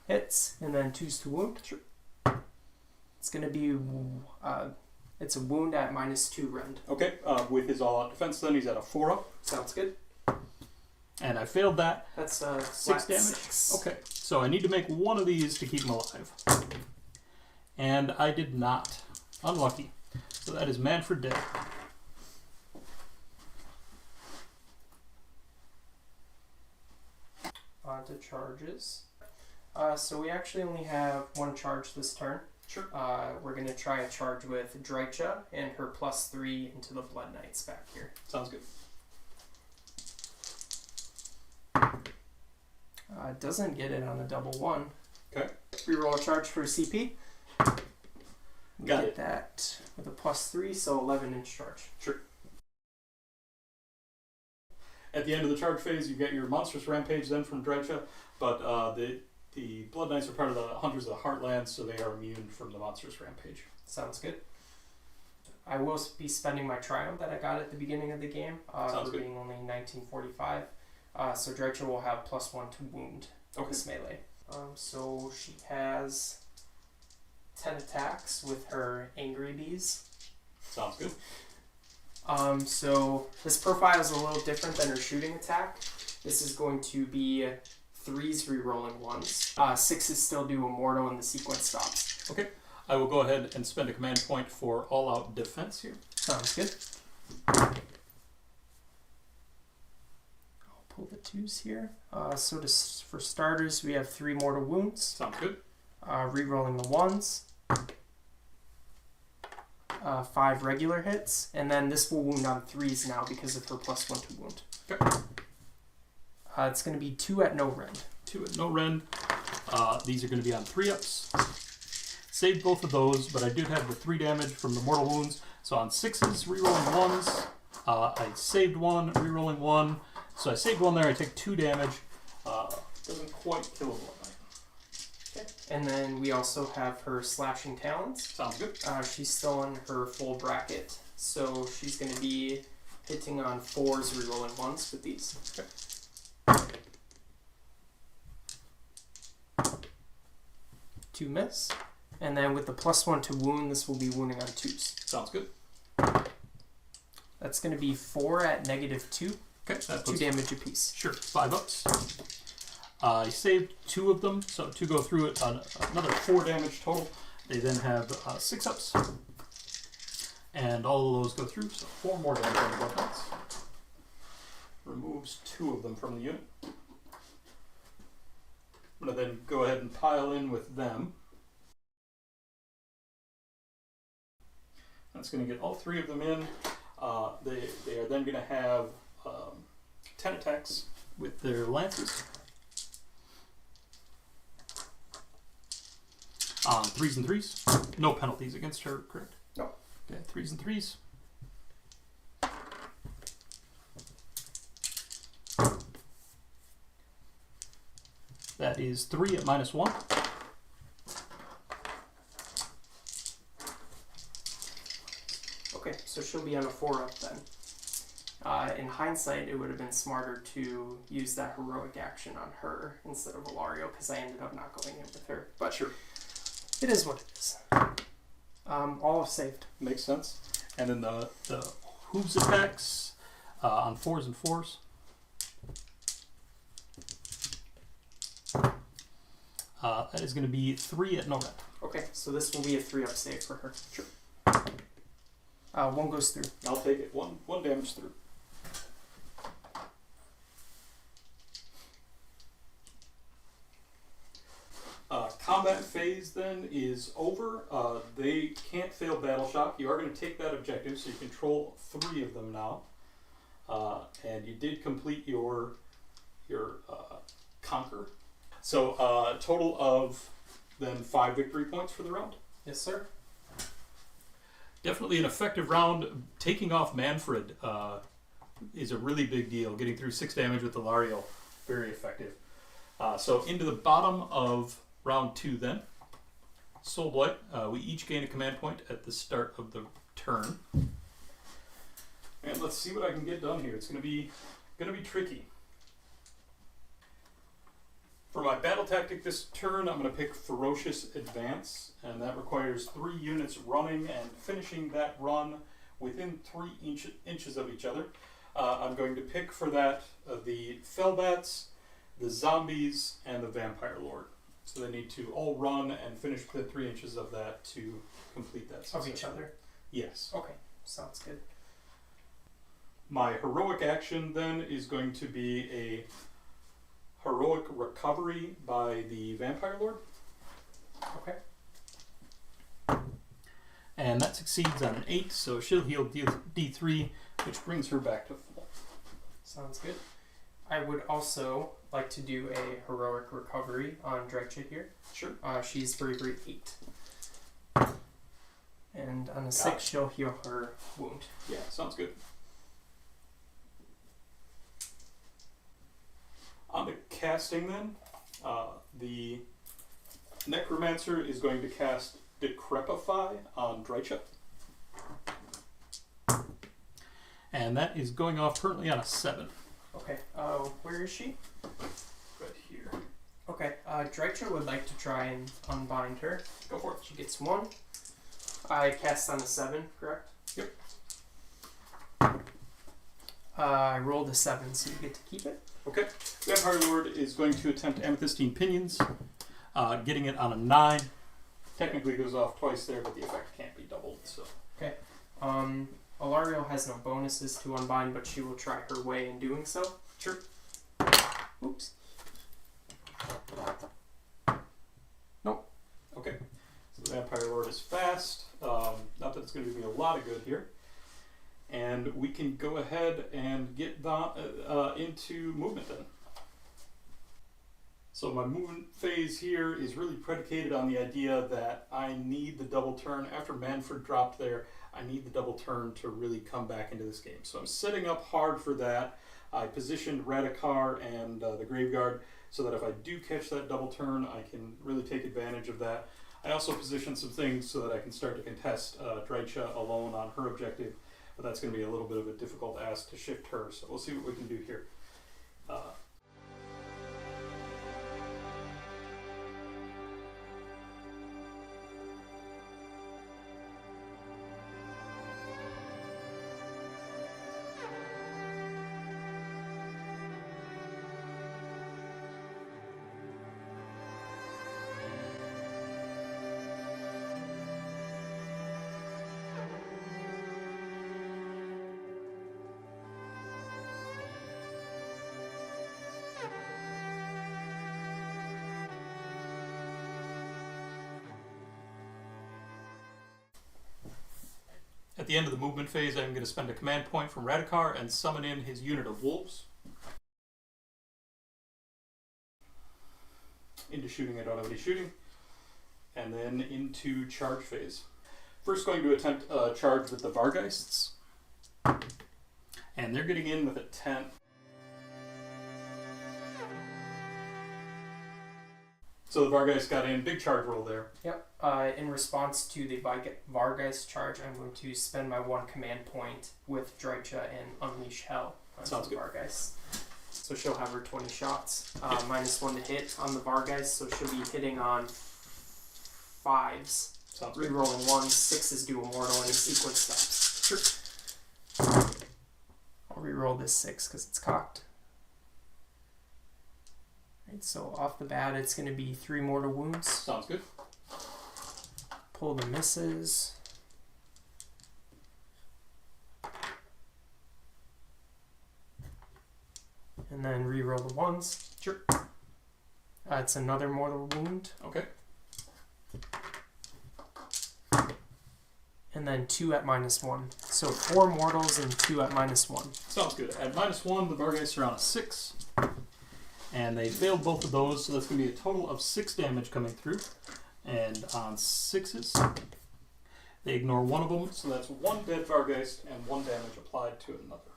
Hits, and then 2s to wound. Sure. It's going to be, it's a wound at -2 rend. Okay, with his all-out defense then, he's at a 4-up. Sounds good. And I failed that. That's 6 damage. 6. Okay, so I need to make one of these to keep him alive. And I did not. Unlucky. So that is Manfred dead. On to charges. So we actually only have one charge this turn. Sure. We're going to try a charge with Drycha and her +3 into the Blood Knights back here. Sounds good. Doesn't get it on a double 1. Okay. Reroll a charge for CP. Got Get it. that with a +3, so 11-inch charge. Sure. At the end of the charge phase, you get your monstrous rampage then from Drycha, but the Blood Knights are part of the Hunters of the Heartlands, so they are immune from the monstrous rampage. Sounds good. I will be spending my triumph that I got at the beginning of the game, Sounds for good. being only 1945. So Drycha will have +1 to wound this melee. So she has 10 attacks with her Angry Bees. Sounds good. So this profile is a little different than her shooting attack. This is going to be 3s rerolling 1s. 6s still do Immortal and the sequence stops. Okay. I will go ahead and spend a command point for all-out defense here. Sounds good. I'll pull the 2s here. For starters, we have 3 mortal wounds. Sounds good. Rerolling the 1s. 5 regular hits, and then this will wound on 3s now because of her +1 to wound. Okay. It's going to be 2 at no rend. 2 at no rend. These are going to be on 3-ups. Saved both of those, but I did have the 3 damage from the mortal wounds. So on 6s, rerolling 1s. I saved 1, rerolling 1. So I saved 1 there. I take 2 damage. Doesn't quite kill a Blood Knight. Okay. And then we also have her slashing talons. Sounds good. She's still in her full bracket, so she's going to be hitting on 4s, rerolling 1s with these. Okay. 2 miss. And then with the +1 to wound, this will be wounding on 2s. Sounds good. That's going to be 4 at -2. Okay. That 2 puts, damage apiece. sure. 5-ups. I saved 2 of them, so to go through it on another 4 damage total. They then have 6-ups. And all of those go through, so 4 more damage on the Blood Knights. Removes 2 of them from the unit. I'm going to then go ahead and pile in with them. That's going to get all 3 of them in. They are then going to have 10 attacks with their lances. On 3s and 3s. No penalties against her, correct? No. Okay, 3s and 3s. That is 3 at -1. Okay, so she'll be on a 4-up then. In hindsight, it would have been smarter to use that heroic action on her instead of Alarielle, because I ended up not going in with her. But Sure. it is what it is. All saved. Makes sense. And then the hooves attacks on 4s and 4s. That is going to be 3 at no rend. Okay, so this will be a 3-up save for her. Sure. 1 goes through. I'll take it. One damage through. Combat phase then is over. They can't fail Battle Shock. You are going to take that objective, so you control 3 of them now. And you did complete your Conquer. So total of then 5 victory points for the round. Yes, sir. Definitely an effective round. Taking off Manfred is a really big deal. Getting through 6 damage with Alarielle, very effective. So into the bottom of round 2 then. Soulblight, we each gain a command point at the start of the turn. And let's see what I can get done here. It's gonna be tricky. For my battle tactic this turn, I'm going to pick Ferocious Advance, and that requires 3 units running and finishing that run within 3 inches of each other. I'm going to pick for that the Fellbats, the Zombies, and the Vampire Lord. So they need to all run and finish within 3 inches of that to complete that success. Of each other? Yes. Okay, sounds good. My heroic action then is going to be a Heroic Recovery by the Vampire Lord. Okay. And that succeeds on an 8, so she'll heal D3, which brings her back to full. Sounds good. I would also like to do a Heroic Recovery on Dreicha here. Sure. She's Bravery 8. And on a 6, she'll heal her wound. Yeah, sounds good. On to casting then. The Necromancer is going to cast Decrepify on Dreicha. And that is going off currently on a 7. Okay, where is she? Right here. Okay, Dreicha would like to try and unbind her. Go for it. She gets 1. I cast on a 7, correct? Yep. I rolled a 7, so you get to keep it. Okay. Vampire Lord is going to attempt Amethystine Pinions, getting it on a 9. Technically goes off twice there, but the effect can't be doubled. So. Okay. Alarielle has no bonuses to unbind, but she will try her way in doing so. Sure. Oops. Nope. Okay. So the Vampire Lord is fast. Not that it's going to do me a lot of good here. And we can go ahead and get into movement then. So my movement phase here is really predicated on the idea that I need the double turn. After Manfred dropped there, I need the double turn to really come back into this game. So I'm setting up hard for that. I positioned Radukar and the Graveguard so that if I do catch that double turn, I can really take advantage of that. I also positioned some things so that I can start to contest Dreicha alone on her objective. But that's going to be a little bit of a difficult ask to shift her, so we'll see what we can do here. At the end of the movement phase, I'm going to spend a command point from Radukar and summon in his unit of wolves. Into shooting, I don't have any shooting. And then into charge phase. First going to attempt a charge with the Vargeists. And they're getting in with a 10. So the Vargeist got in, big charge roll there. Yep. In response to the Vargeist charge, I'm going to spend my 1 command point with Dreicha and Unleash Hell on Sounds the good. Vargeist. So she'll have her 20 shots. -1 to hit on the Vargeist, so she'll be hitting on 5s. Sounds good. Rerolling 1s, 6s do immortal, any sequence stops. Sure. I'll reroll this 6 because it's cocked. Right, so off the bat, it's going to be 3 mortal wounds. Sounds good. Pull the misses. And then reroll the 1s. Sure. It's another mortal wound. Okay. And then 2 at -1. So 4 mortals and 2 at -1. Sounds good. At -1, the Vargeists are on a 6. And they failed both of those, so that's going to be a total of 6 damage coming through. And on 6s, they ignore 1 of them, so that's 1 dead Vargeist and 1 damage applied to another.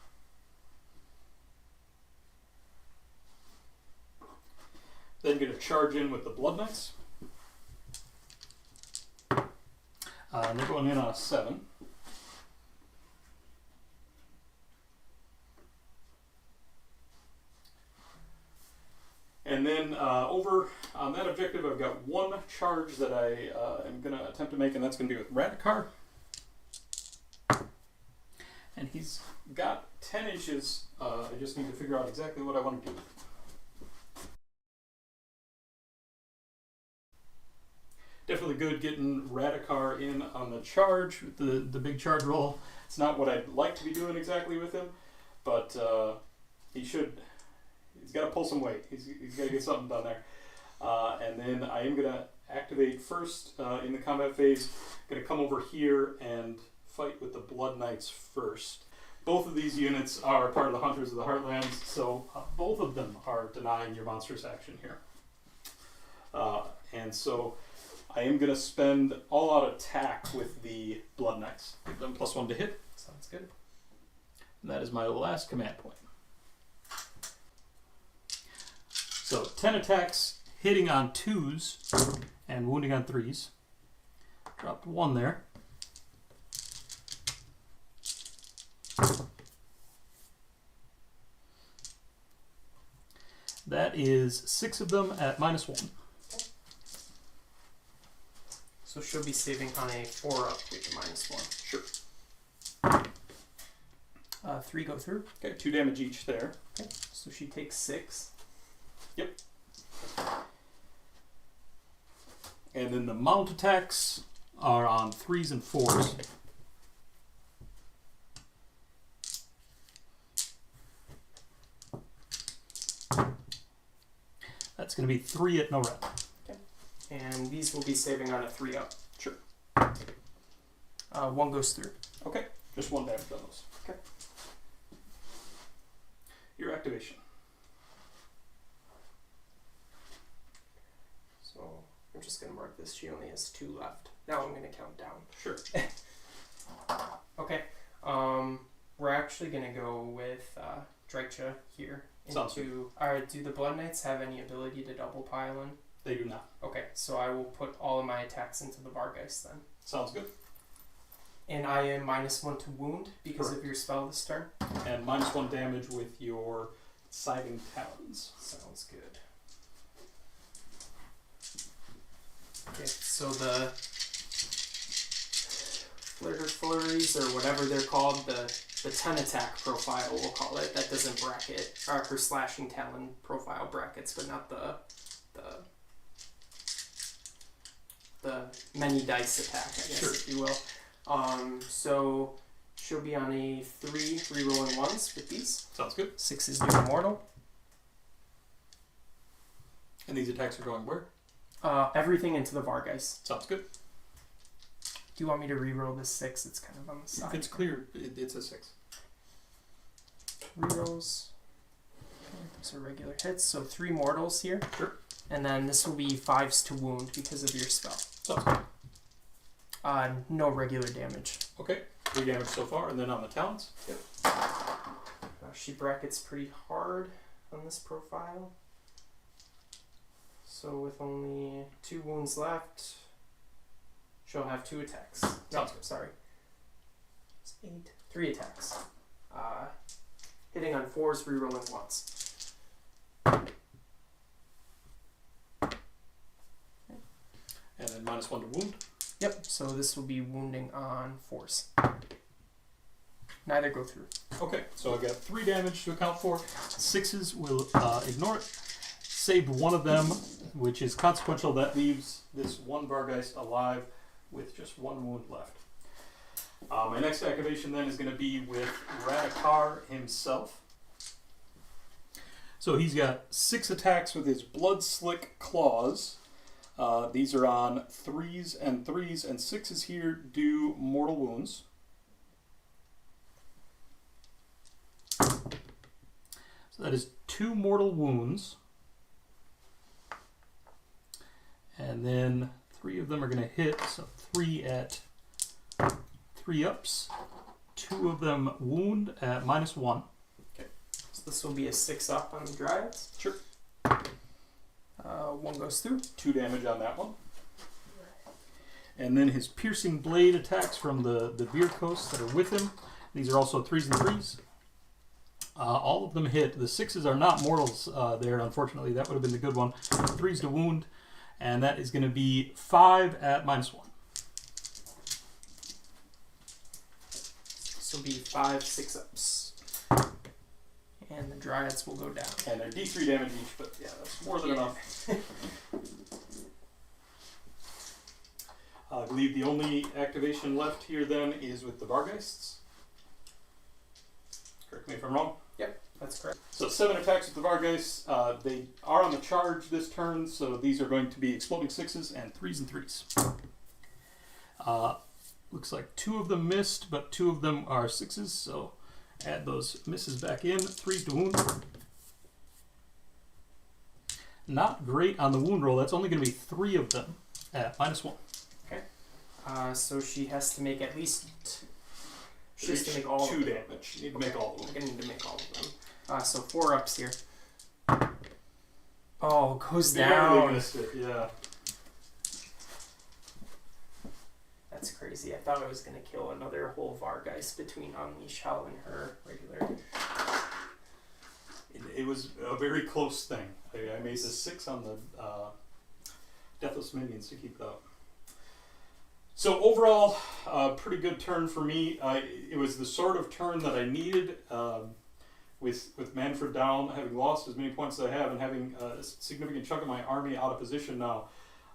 Then going to charge in with the Blood Knights. And they're going in on a 7. And then over on that objective, I've got one charge that I am going to attempt to make, and that's going to be with Radukar. And he's got 10 inches. I just need to figure out exactly what I want to do. Definitely good getting Radukar in on the charge, with the big charge roll. It's not what I'd like to be doing exactly with him, but he's got to pull some weight. He's got to get something done there. And then I am going to activate first in the combat phase. Going to come over here and fight with the Blood Knights first. Both of these units are part of the Hunters of the Heartlands, so both of them are denying your monstrous action here. And so I am going to spend all-out attack with the Blood Knights. Give them +1 to hit. Sounds good. And that is my last command point. So 10 attacks, hitting on 2s and wounding on 3s. Dropped 1 there. That is 6 of them at -1. So she'll be saving on a 4-up with a -1. Sure. 3 go through. Okay, 2 damage each there. Okay, so she takes 6. Yep. And then the mount attacks are on 3s and 4s. That's going to be 3 at no rep. Okay. And these will be saving on a 3-up. Sure. 1 goes through. Okay, just 1 damage on those. Okay. Your activation. So I'm just going to mark this. She only has 2 left. Now I'm going to count down. Sure. Okay. We're actually going to go with Dreicha here. Sounds good. Do the Blood Knights have any ability to double pile in? They do not. Okay, so I will put all of my attacks into the Vargeist then. Sounds good. And I am -1 to wound because Correct. of your spell this turn. And -1 damage with your Scything Talons. Sounds good. Okay, so the flurries or whatever they're called, the 10 attack profile, we'll call it, that doesn't bracket, or her slashing talon profile brackets, but not the many dice attack, I guess, sure, if you will. So she'll be on a 3 rerolling 1s with these. Sounds good. 6 is new immortal. And these attacks are going where? Everything into the Vargeist. Sounds good. Do you want me to reroll this 6? It's kind of on the side. If it's clear, it's a 6. Rerolls. Okay, those are regular hits. So 3 mortals here. Sure. And then this will be 5s to wound because of your spell. Sounds good. No regular damage. Okay. 3 damage so far, and then on the talons. Yep. She brackets pretty hard on this profile. So with only 2 wounds left, she'll have 2 attacks. Sounds good. Sorry. It's 8. 3 attacks. Hitting on 4s, rerolling 1s. And then -1 to wound. Yep, so this will be wounding on 4s. Neither go through. Okay, so I've got 3 damage to account for. 6s will ignore it. Saved 1 of them, which is consequential. That leaves this 1 Vargeist alive with just 1 wound left. My next activation then is going to be with Radukar himself. So he's got 6 attacks with his Blood Slick Claws. These are on 3s and 3s, and 6s here do mortal wounds. So that is 2 mortal wounds. And then 3 of them are going to hit, so 3 at 3 ups. 2 of them wound at -1. Okay. So this will be a 6 up on the Dryads. Sure. 1 goes through. 2 damage on that one. And then his Piercing Blade attacks from the Beer Coast that are with him. These are also 3s and 3s. All of them hit. The 6s are not mortals there, unfortunately. That would have been the good one. 3s to wound, and that is going to be 5 at -1. This will be 5 6-ups. And the Dryads will go down. And they're D3 damage each, but yeah, that's more than enough. I believe the only activation left here then is with the Vargheists. Correct me if I'm wrong. Yep, that's correct. So 7 attacks with the Vargheists. They are on the charge this turn, so these are going to be exploding 6s and 3s and 3s. Looks like 2 of them missed, but 2 of them are 6s, so add those misses back in. 3s to wound. Not great on the wound roll. That's only going to be 3 of them at -1. Okay. So she has to make at least... She has to make all 2 of them. damage. You need to make all of them. I need to make all of them. So 4 ups here. Oh, goes down. Barely missed it, yeah. That's crazy. I thought I was going to kill another whole Vargheist between Unleash Hell and her regular. It was a very close thing. I made the 6 on the Deathless Minions to keep it up. So overall, pretty good turn for me. It was the sort of turn that I needed with Manfred down, having lost as many points as I have, and having a significant chunk of my army out of position now.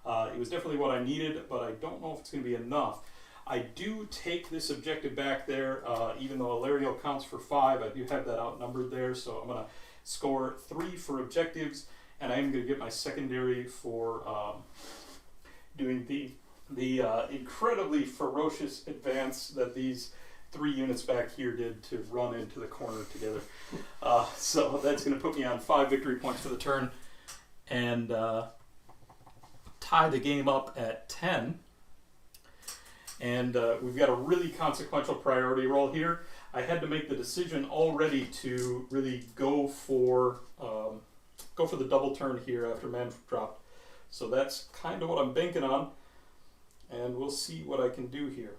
It was definitely what I needed, but I don't know if it's going to be enough. I do take this objective back there, even though Alarielle counts for 5. I do have that outnumbered there, so I'm going to score 3 for objectives, and I am going to get my secondary for doing the incredibly ferocious advance that these 3 units back here did to run into the corner together. So that's going to put me on 5 victory points for the turn, and tie the game up at 10. And we've got a really consequential priority roll here. I had to make the decision already to really go for the double turn here after Manfred dropped. So that's kind of what I'm banking on, and we'll see what I can do here.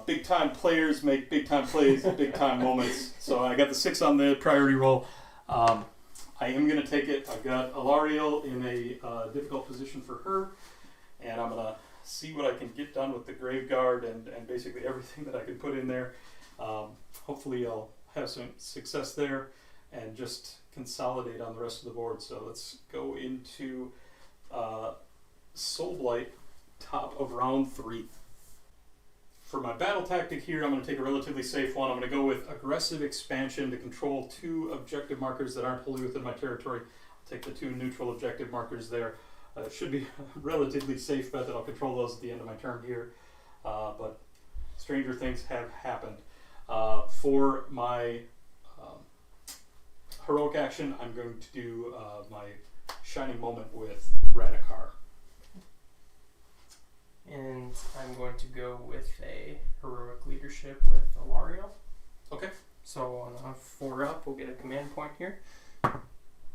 Big time players make big time plays at big time moments. So I got the 6 on the priority roll. I am going to take it. I've got Alarielle in a difficult position for her, and I'm going to see what I can get done with the Grave Guard and basically everything that I can put in there. Hopefully I'll have some success there and just consolidate on the rest of the board. So let's go into Soulblight, top of round 3. For my battle tactic here, I'm going to take a relatively safe one. I'm going to go with aggressive expansion to control 2 objective markers that aren't wholly within my territory. I'll take the 2 neutral objective markers there. It should be a relatively safe bet that I'll control those at the end of my turn here. But stranger things have happened. For my heroic action, I'm going to do my shining moment with Radukar. And I'm going to go with a heroic leadership with Alarielle. Okay. So on a 4 up, we'll get a command point here.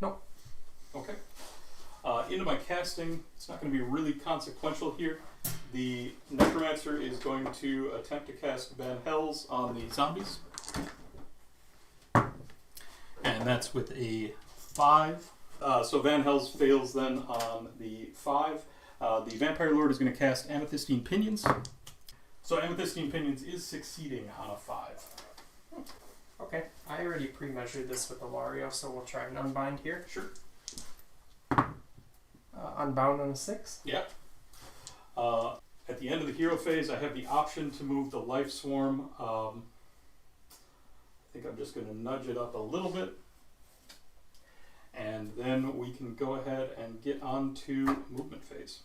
Nope. Okay. Into my casting, it's not going to be really consequential here. The Necromancer is going to attempt to cast Van Hells on the zombies. And that's with a 5. So Van Hells fails then on the 5. The Vampire Lord is going to cast Amethystine Pinions. So Amethystine Pinions is succeeding on a 5. Okay, I already pre-measured this with Alarielle, so we'll try an unbind here. Sure. Unbound on a 6? Yep. At the end of the hero phase, I have the option to move the Life Swarm. I think I'm just going to nudge it up a little bit. And then we can go ahead and get on to movement phase.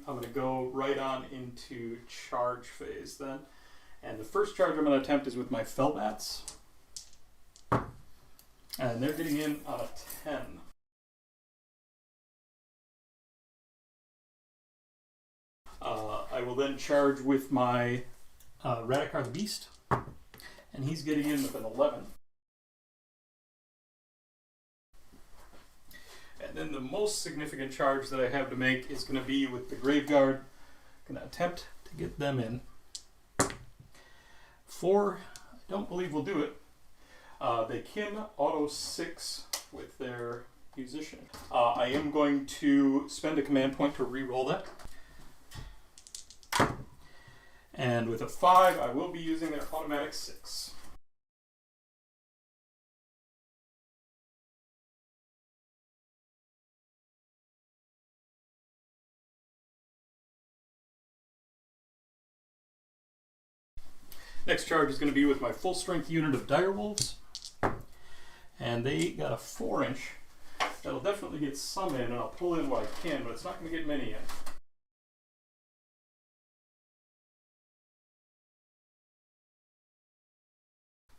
I'm going to go right on into charge phase then. And the first charge I'm going to attempt is with my Fellbats. And they're getting in on a 10. I will then charge with my Radukar the Beast. And he's getting in with an 11. And then the most significant charge that I have to make is going to be with the Graveguard. I'm going to attempt to get them in. 4, I don't believe will do it. They can auto 6 with their musician. I am going to spend a command point to re-roll that. And with a 5, I will be using their automatic 6. Next charge is going to be with my full strength unit of Direwolves. And they got a 4-inch. That'll definitely get some in, and I'll pull in what I can, but it's not going to get many in.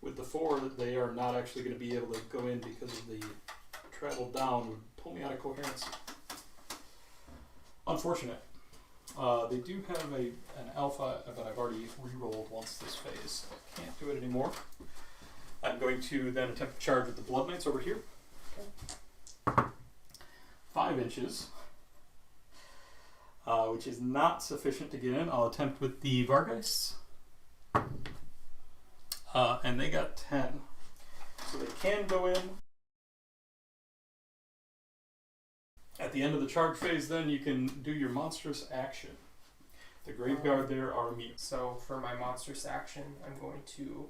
With the 4, they are not actually going to be able to go in because of the travel down would pull me out of coherence. Unfortunate. They do have an alpha, but I've already re-rolled once this phase, so I can't do it anymore. I'm going to then attempt to charge with the Blood Knights over here. Okay. 5 inches, which is not sufficient to get in. I'll attempt with the Vargeists. And they got 10. So they can go in. At the end of the charge phase, then, you can do your monstrous action. The Graveguard there are immune. So for my monstrous action, I'm going to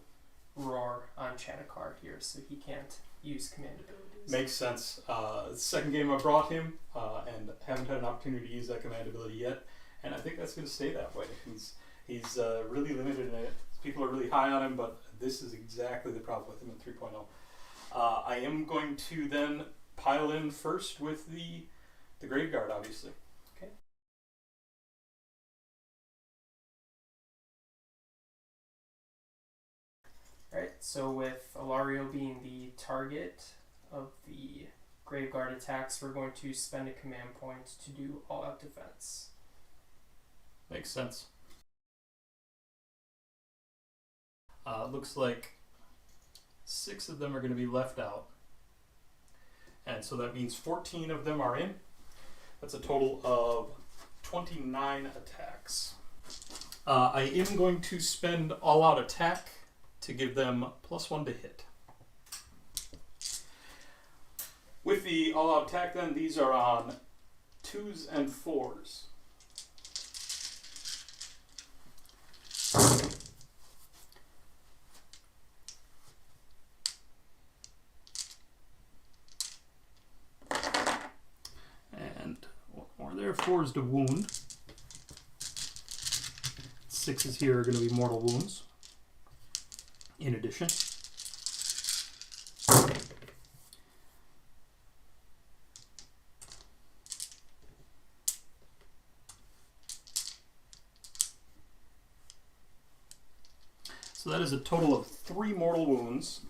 roar on Radukar here so he can't use command abilities. Makes sense. Second game I brought him, and haven't had an opportunity to use that command ability yet, and I think that's going to stay that way. He's really limited in it. People are really high on him, but this is exactly the problem with him in 3.0. I am going to then pile in first with the Graveguard, obviously. Okay. Alright, so with Alarielle being the target of the Graveguard attacks, we're going to spend a command point to do all-out defense. Makes sense. Looks like 6 of them are going to be left out. And so that means 14 of them are in. That's a total of 29 attacks. I am going to spend all-out attack to give them +1 to hit. With the all-out attack then, these are on 2s and 4s. There 4s to wound. 6s here are going to be mortal wounds. In addition. So that is a total of 3 mortal wounds.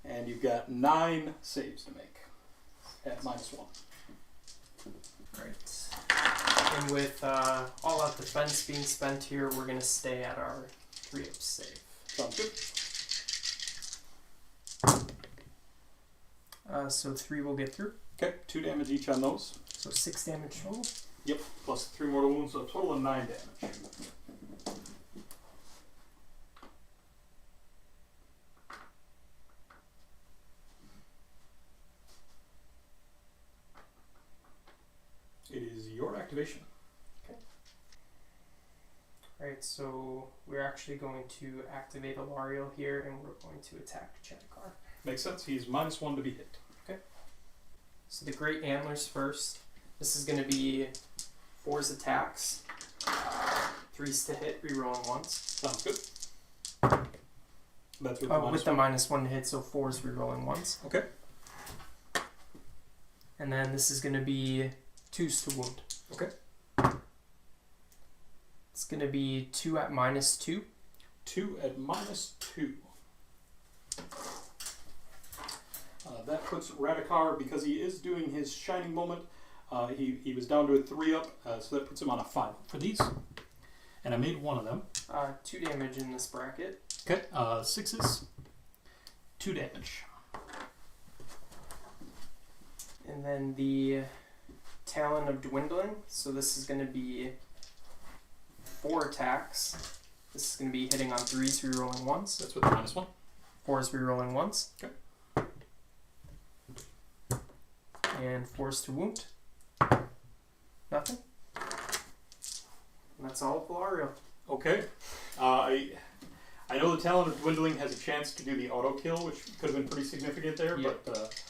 And you've got 9 saves to make at -1. Right. And with all-out defense being spent here, we're going to stay at our 3-up save. Sounds good. So 3 will get through. Okay, 2 damage each on those. So 6 damage total. Yep, plus 3 mortal wounds, so a total of 9 damage. It is your activation. Okay. Alright, so we're actually going to activate Alarielle here, and we're going to attack Radukar. Makes sense. He's -1 to be hit. Okay. So the Great Antlers first. This is going to be 4's attacks. 3's to hit, rerolling once. Sounds good. That's with the -1 to hit, so 4's rerolling once. Okay. And then this is going to be 2's to wound. Okay. going to be 2 at -2. 2 at -2. That puts Radukar, because he is doing his Shining Moment, he was down to a 3-up, so that puts him on a 5 for these. And I made one of them. 2 damage in this bracket. Okay, 6s, 2 damage. And then the Talon of Dwindling. So this is going to be 4 attacks. This is going to be hitting on 3s, rerolling 1s. That's with the -1. 4s, rerolling 1s. Okay. And 4s to wound. Nothing. And that's all of Alarielle. Okay. I know the Talon of Dwindling has a chance to do the auto kill, which could have been pretty significant there, Yep. but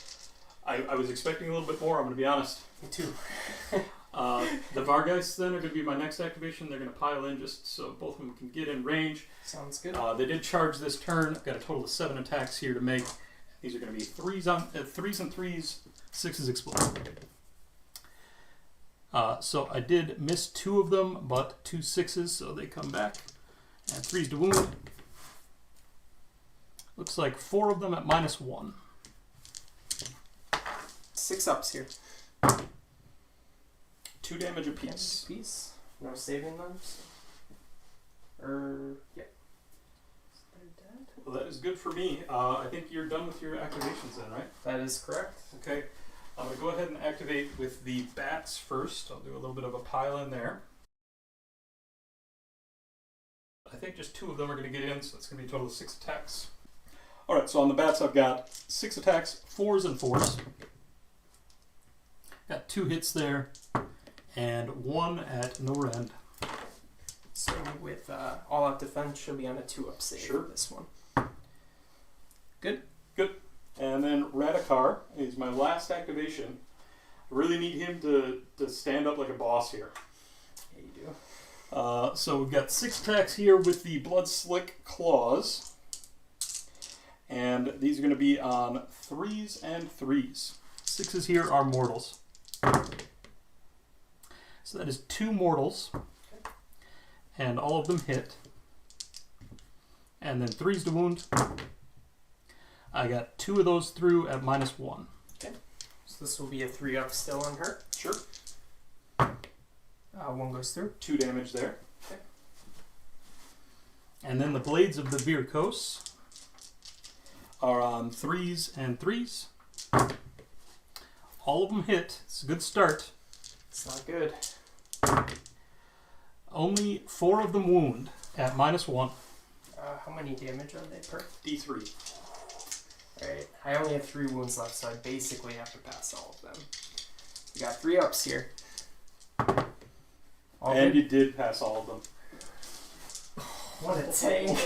I was expecting a little bit more, I'm going to be honest. Me too. The Vargeists then are going to be my next activation. They're going to pile in just so both of them can get in range. Sounds good. They did charge this turn. I've got a total of 7 attacks here to make. These are going to be 3s and 3s, 6s explode. So I did miss 2 of them, but 2 6s, so they come back. And 3s to wound. Looks like 4 of them at -1. 6 ups here. 2 damage apiece. Piece. No saving them. Yeah. They're dead. Well, that is good for me. I think you're done with your activations then, right? That is correct. Okay. I'm going to go ahead and activate with the bats first. I'll do a little bit of a pile in there. I think just 2 of them are going to get in, so it's going to be a total of 6 attacks. Alright, so on the bats I've got 6 attacks, 4s and 4s. Got 2 hits there, and 1 at no end. So with all out defense, she'll be on a 2-up save Sure. for this one. Good. And then Radukar is my last activation. I really need him to stand up like a boss here. Yeah, you do. So we've got 6 attacks here with the Blood Slick Claws. And these are going to be on 3s and 3s. 6s here are mortals. So that is 2 mortals. And all of them hit. And then 3s to wound. I got 2 of those through at -1. Okay. So this will be a 3-up still on her. Sure. 1 goes through. 2 damage there. Okay. And then the Blades of the Virkos are on 3s and 3s. All of them hit. It's a good start. It's not good. Only 4 of them wound at -1. How many damage are they per? D3. Alright, I only have 3 wounds left, so I basically have to pass all of them. We got 3 ups here. All and good? you did pass all of them. What a tank.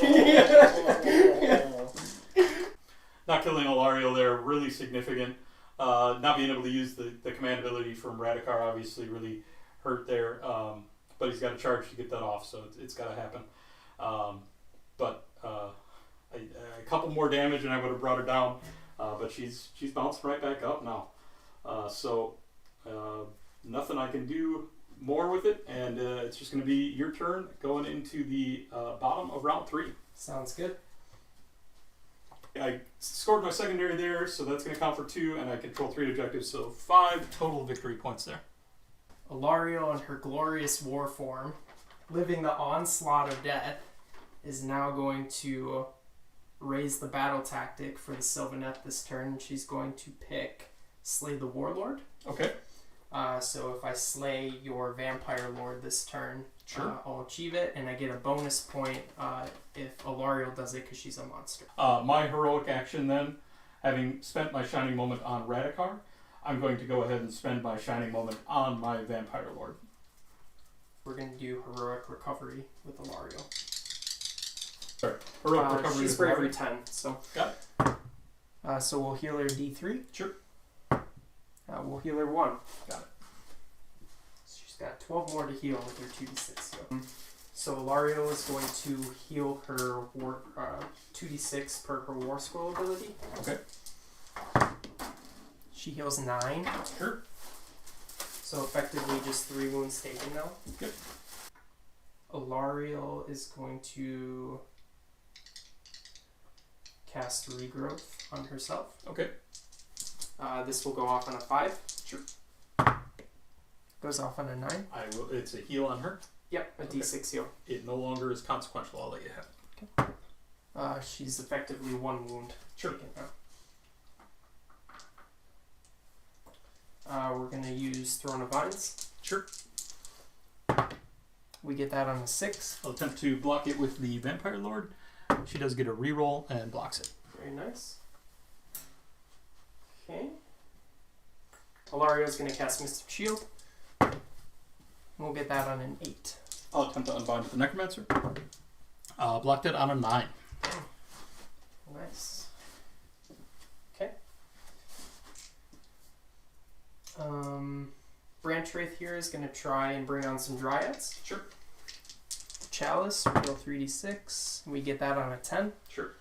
Not killing Alarielle there, really significant. Not being able to use the command ability from Radukar obviously really hurt there. But he's got a charge to get that off, so it's got to happen. A couple more damage and I would have brought her down, but she's bounced right back up now. Nothing I can do more with it, and it's just going to be your turn going into the bottom of round 3. Sounds good. I scored my secondary there, so that's going to count for 2, and I control 3 objectives, so 5 total victory points there. Alarielle in her glorious war form, living the onslaught of death, is now going to raise the battle tactic for the Sylvaneth this turn. She's going to pick Slay the Warlord. Okay. So if I slay your Vampire Lord this turn, Sure. I'll achieve it, and I get a bonus point if Alarielle does it because she's a monster. My heroic action then, having spent my Shining Moment on Radukar, I'm going to go ahead and spend my Shining Moment on my Vampire Lord. We're going to do Heroic Recovery with Alarielle. Sorry. Heroic Recovery she's is bravery 10, so. Got it. So we'll heal her D3. Sure. We'll heal her 1. Got it. She's got 12 more to heal with her 2d6 heal. So Alarielle is going to heal her 2d6 per her War Scroll ability. Okay. She heals 9. Sure. So effectively just 3 wounds taken now. Good. Alarielle is going to cast Regrowth on herself. Okay. This will go off on a 5. Sure. Goes off on a 9. It's a heal on her. Yep, a D6 heal. It no longer is consequential. I'll let you have it. Okay. She's effectively 1 wound. Sure. We're going to use Throne of Vines. Sure. We get that on a 6. I'll attempt to block it with the Vampire Lord. She does get a reroll and blocks it. Very nice. Okay. Alarielle's going to cast Mystic Shield. We'll get that on an 8. I'll attempt to unbind with the Necromancer. Blocked it on a 9. Nice. Okay. Branch Wraith here is going to try and bring on some Dryads. Sure. Chalice, we roll 3d6. We get that on a 10. Sure.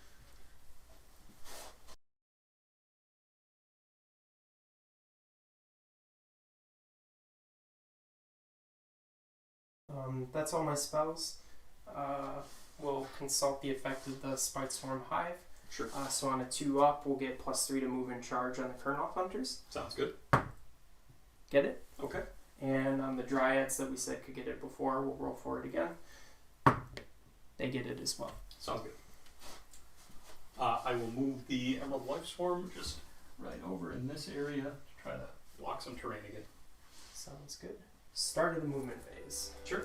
That's all my spells. We'll consult the effect of the Spitestorm Hive. Sure. So on a 2 up, we'll get +3 to move and charge on the Kurnoth Hunters. Sounds good. Get it? Okay. And on the Dryads that we said could get it before, we'll roll for it again. They get it as well. Sounds good. I will move the Emerald Life Swarm just right over in this area to try to block some terrain again. Sounds good. Start of the movement phase. Sure.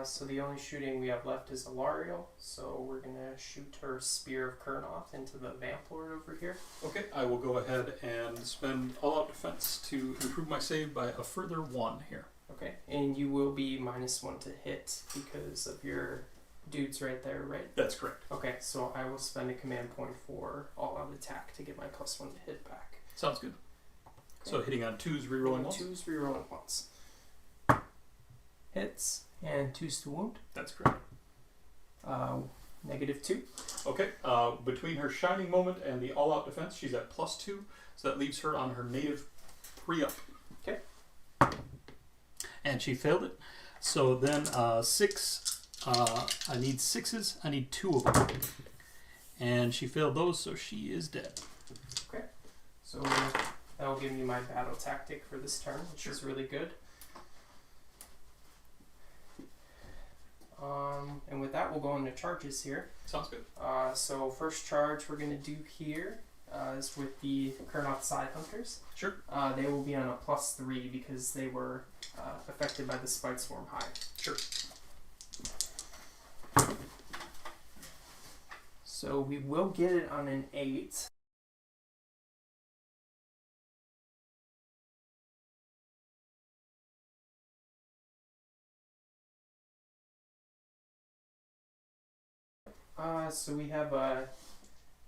So the only shooting we have left is Alarielle, so we're going to shoot her Spear of Kurnoth into the Vamp Lord over here. Okay, I will go ahead and spend all-out defense to improve my save by a further 1 here. Okay, and you will be -1 to hit because of your dudes right there, right? That's correct. Okay, so I will spend a command point for all-out attack to get my +1 to hit back. Sounds good. Okay. So hitting on 2s, rerolling once? 2s, rerolling once. Hits, and 2s to wound. That's correct. -2. Okay, between her Shining Moment and the all-out defense, she's at +2, so that leaves her on her native 3-up. Okay. And she failed it. So then 6, I need 6s, I need 2 of them. And she failed those, so she is dead. Okay, so that will give me my battle tactic for this turn, which is really good. And with that, we'll go into charges here. Sounds good. So first charge we're going to do here is with the Kurnoth Side Hunters. Sure. They will be on a +3 because they were affected by the Spike Swarm Hive. Sure. So we will get it on an 8. So we have a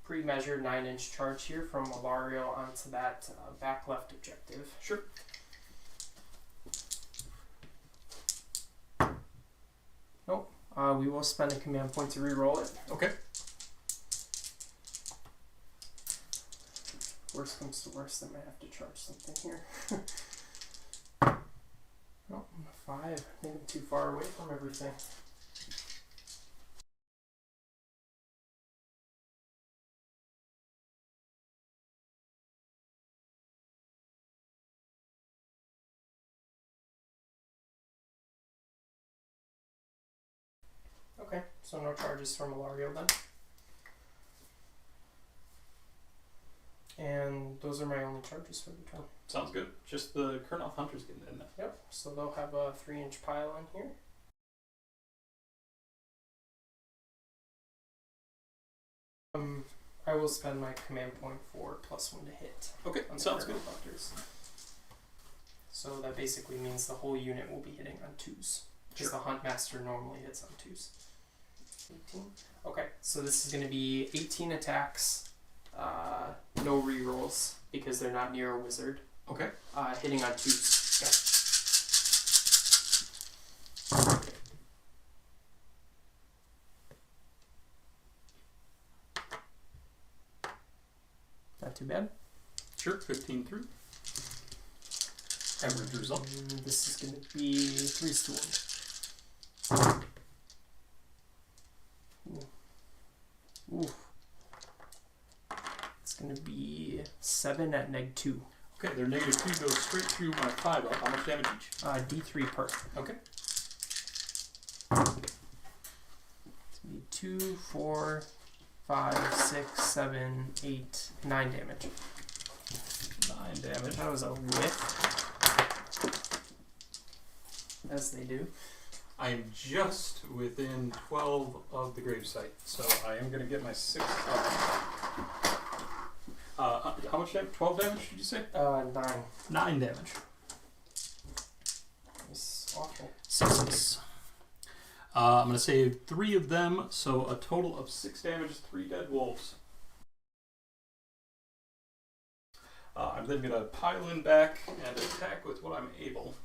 pre-measured 9-inch charge here from Alarielle onto that back left objective. Sure. Nope. We will spend a command point to re-roll it. Okay. Worst comes to worst, I might have to charge something here. Nope, 5. I think I'm too far away from everything. Okay, so no charges from Alarielle then. And those are my only charges for the turn. Sounds good. Just the Kurnoth Hunters getting in there. Yep, so they'll have a 3-inch pile on here. I will spend my command point for +1 to hit. Okay, On the sounds good. Kurnoth Hunters. So that basically means the whole unit will be hitting on 2s. Because the Huntmaster normally hits on 2s. 18. Okay, so this is going to be 18 attacks, no rerolls because they're not near a wizard. Okay. Hitting on 2s. Not too bad. Sure, 15 through. Average result. This is going to be 3s to 1. Ooh. It's going to be 7 at -2. Okay, their -2 goes straight through my 5 up. How much damage each? D3 per. Okay. It's going to be 2, 4, 5, 6, 7, 8, 9 damage. 9 damage. That was a whiff. As they do. I am just within 12 of the gravesite, so I am going to get my 6 up. How much damage? 12 damage, did you say? 9. 9 damage. It's awful. 6. I'm going to save 3 of them, so a total of 6 damage, 3 dead wolves. I'm then going to pile in back and attack with what I'm able.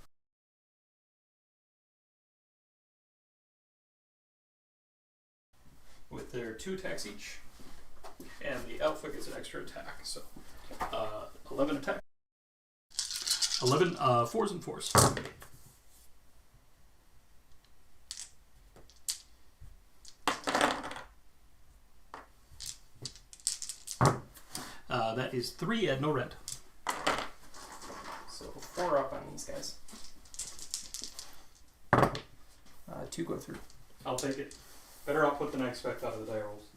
With their 2 attacks each. And the alpha gets an extra attack, so 11 attack. 11 4s and 4s. That is 3 at no rent. So 4 up on these guys. 2 go through. I'll take it. Better output than I expect out of the Direwolves.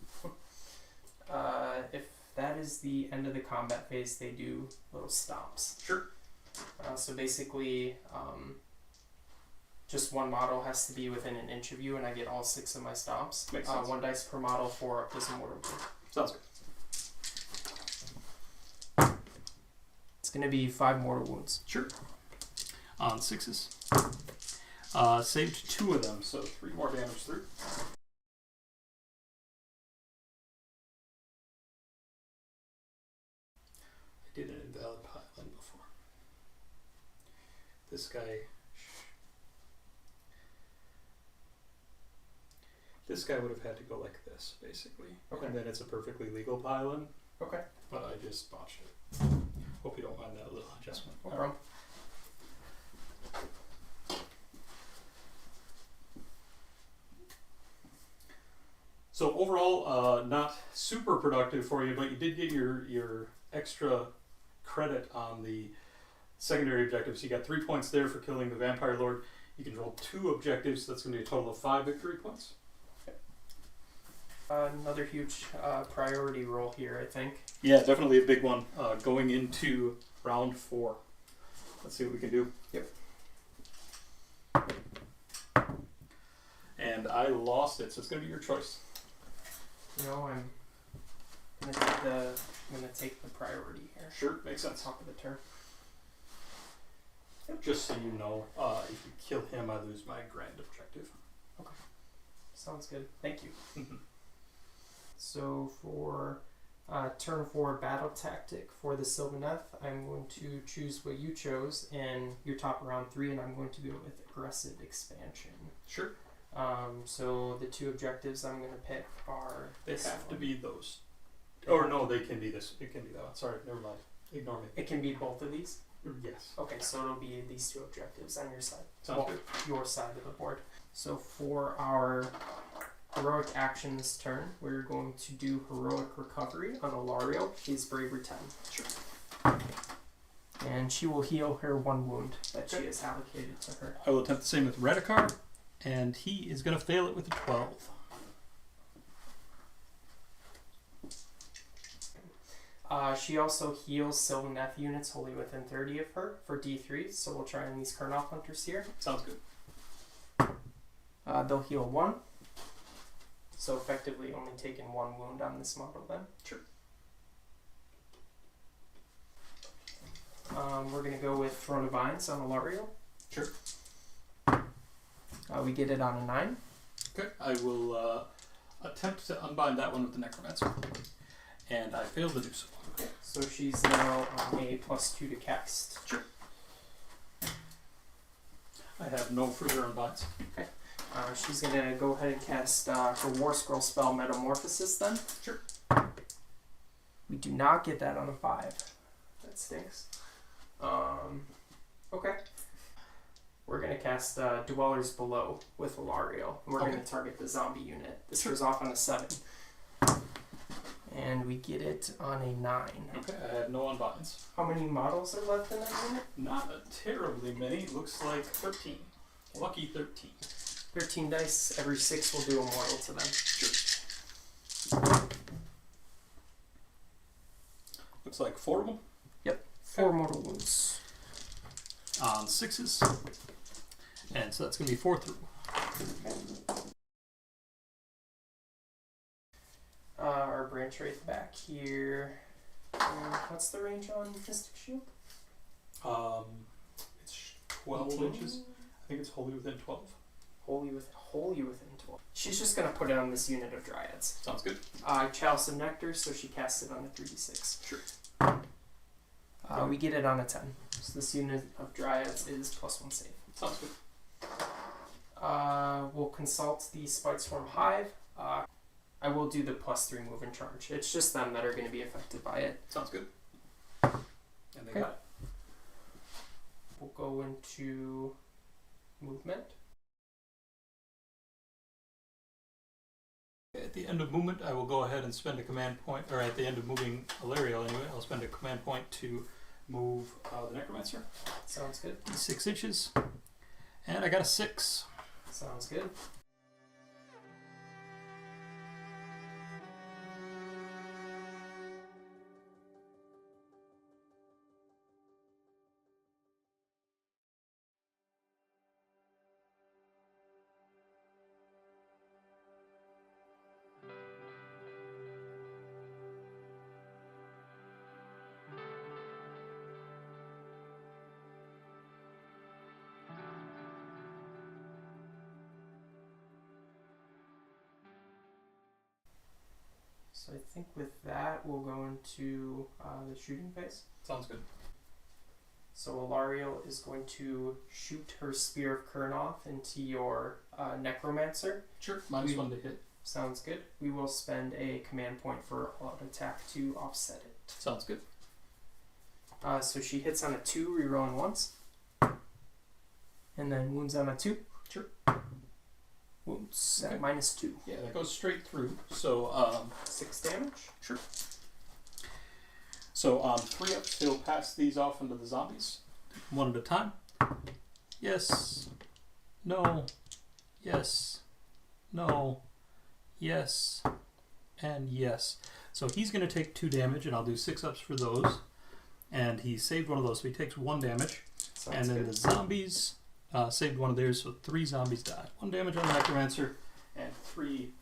If that is the end of the combat phase, they do little stomps. Sure. So basically, just one model has to be within an inch of you, and I get all 6 of my stomps. Makes sense. 1 dice per model, 4 up as a mortal wound. Sounds good. It's going to be 5 mortal wounds. Sure. On 6s. Saved 2 of them, so 3 more damage through. I did an invalid pile-in before. This guy would have had to go like this, basically. Okay. And then it's a perfectly legal pile-in, Okay. but I just botched it. Hope you don't mind that little adjustment. No problem. So overall, not super productive for you, but you did get your extra credit on the secondary objectives. You got 3 points there for killing the Vampire Lord. You can roll 2 objectives, so that's going to be a total of 5 victory points. Another huge priority roll here, I think. Yeah, definitely a big one going into round 4. Let's see what we can do. Yep. And I lost it, so it's going to be your choice. You know, I'm gonna take the priority here. Sure, makes sense. Top of the turn. Yep. Just so you know, if you kill him, I lose my grand objective. Okay. Sounds good. Thank you. So for turn 4 battle tactic for the Sylvaneth, I'm going to choose what you chose in your top round 3, and I'm going to go with aggressive expansion. Sure. So the 2 objectives I'm going to pick are They this have to one. be those. Or no, they can be this. It can be that one. Sorry, never mind. Ignore me. It can be both of these? Yes. Okay, so it'll be these 2 objectives on your side. Sounds good. Your side of the board. So for our heroic action this turn, we're going to do heroic recovery on Alarielle. She's bravery 10. Sure. And she will heal her 1 wound that she has allocated to her. I will attempt the same with Radukar, and he is going to fail it with a 12. She also heals Sylvaneth units wholly within 30 of her for D3, so we'll try on these Karnoff hunters here. Sounds good. They'll heal 1. So effectively only taking 1 wound on this model then. Sure. We're going to go with Throne of Vines on Alarielle. Sure. We get it on a 9. Okay. I will attempt to unbind that one with the Necromancer. And I failed to do so. So she's now on a +2 to cast. Sure. I have no further unbinds. Okay. She's going to go ahead and cast her War Scroll spell Metamorphosis then. Sure. We do not get that on a 5. That stinks. Okay. We're going to cast Dwellers Below with Alarielle. We're going to target the zombie unit. This goes off on a 7. And we get it on a 9. Okay, I have no unbinds. How many models are left in that unit? Not terribly many. Looks like 13. Lucky 13. 13 dice. Every 6 will do a mortal to them. Sure. Looks like 4 of them. Yep. 4 mortal wounds. On 6s. And so that's going to be 4 through. Our branch wraith back here. What's the range on Mystic Shield? It's 12 18? inches. I think it's wholly within 12. Wholly within 12. She's just going to put it on this unit of Dryads. Sounds good. Chalice of Nectar, so she casts it on a 3d6. Sure. We get it on a 10. So this unit of Dryads is +1 save. Sounds good. We'll consult the Spitestorm Hive. I will do the +3 move and charge. It's just them that are going to be affected by it. Sounds good. And they got it. We'll go into movement. At the end of movement, I will go ahead and spend a command point, or at the end of moving Alarielle anyway, I'll spend a command point to move the Necromancer. Sounds good. 6 inches. And I got a 6. Sounds good. So I think with that, we'll go into the shooting phase. Sounds good. So Alarielle is going to shoot her Spear of Kurnoth into your Necromancer. Sure. -1 to hit. Sounds good. We will spend a command point for auto attack to offset it. Sounds good. So she hits on a 2, rerolling once. And then wounds on a 2. Sure. Wounds Okay. at -2. Yeah, that goes straight through. So, 6 damage. sure. So on 3 ups, he'll pass these off into the zombies. 1 at a time. Yes. no, yes, no, yes, and yes. So he's going to take 2 damage, and I'll do 6-ups for those. And he saved one of those, so he takes 1 damage. Sounds and then good. the zombies saved one of theirs, so 3 zombies die. 1 damage on the Necromancer, and 3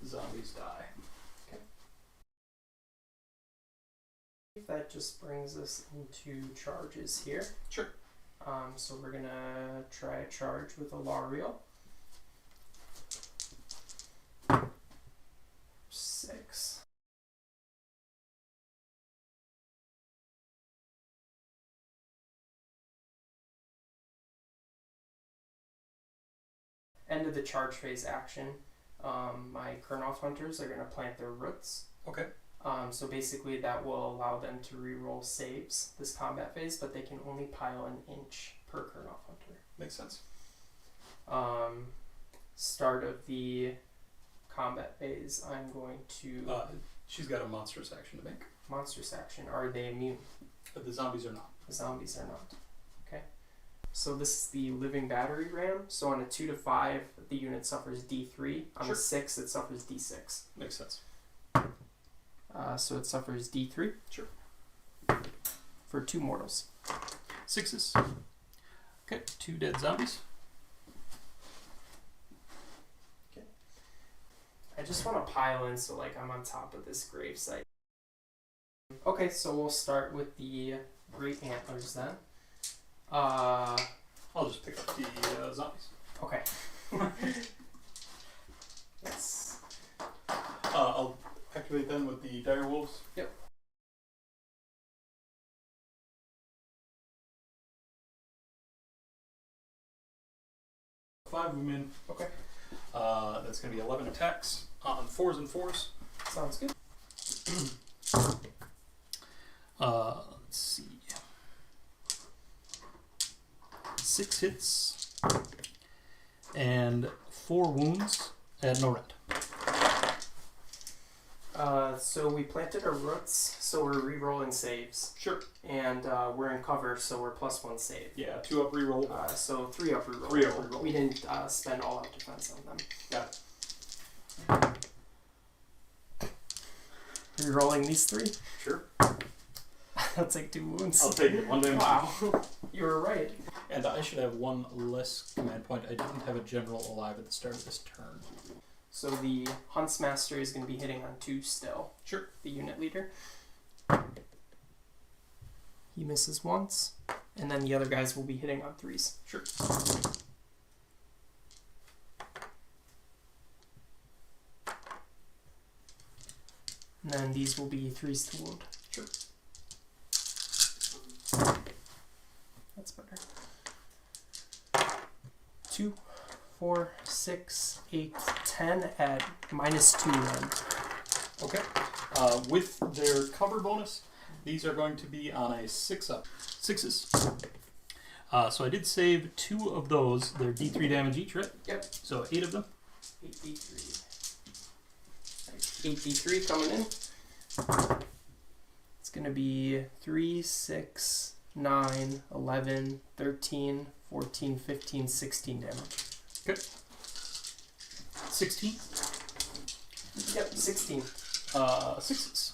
zombies die. That just brings us into charges here. Sure. So we're gonna try a charge with Alarielle. 6. End of the charge phase action. My Kurnoth hunters are gonna plant their roots. Okay. So basically that will allow them to reroll saves this combat phase, but they can only pile an inch per Kurnoth hunter. Makes sense. Start of the combat phase, I'm going to... She's got a monstrous action to make. monstrous action. Are they immune? But the zombies are not. The zombies are not. Okay. So this is the living battery ram. So on a 2 to 5, the unit suffers D3. On a 6, it suffers D6. Makes sense. So it suffers D3. Sure. For 2 mortals. 6s. Okay, 2 dead zombies. Okay. I just want to pile in so like I'm on top of this gravesite. Okay, so we'll start with the great antlers then. I'll just pick up the zombies. Okay. Yes. I'll activate them with the Direwolves. Yep. Five of them in. Okay. That's going to be 11 attacks on 4s and 4s. Sounds good. Let's see. 6 hits and 4 wounds at no rent. So we planted our roots, so we're re-rolling saves. Sure. And we're in cover, so we're +1 save. Yeah, 2 up reroll. So 3 up reroll. 3 up reroll. We didn't spend all out defense on them. Got it. Re-rolling these 3? Sure. I'll take 2 wounds. I'll take it. 1 damage. Wow. You were right. And I should have 1 less command point. I didn't have a general alive at the start of this turn. So the Huntsmaster is going to be hitting on 2 still. Sure. The unit leader. He misses once. And then the other guys will be hitting on 3s. Sure. And then these will be 3s to wound. Sure. That's better. 2, 4, 6, 8, 10 at -2 then. Okay. With their cover bonus, these are going to be on a 6-up. 6s. So I did save 2 of those. They're D3 damage each, right? Yep. So 8 of them. 8d3. 8d3 coming in. It's going to be 3, 6, 9, 11, 13, 14, 15, 16 damage. Good. 16. Yep, 16. 6s.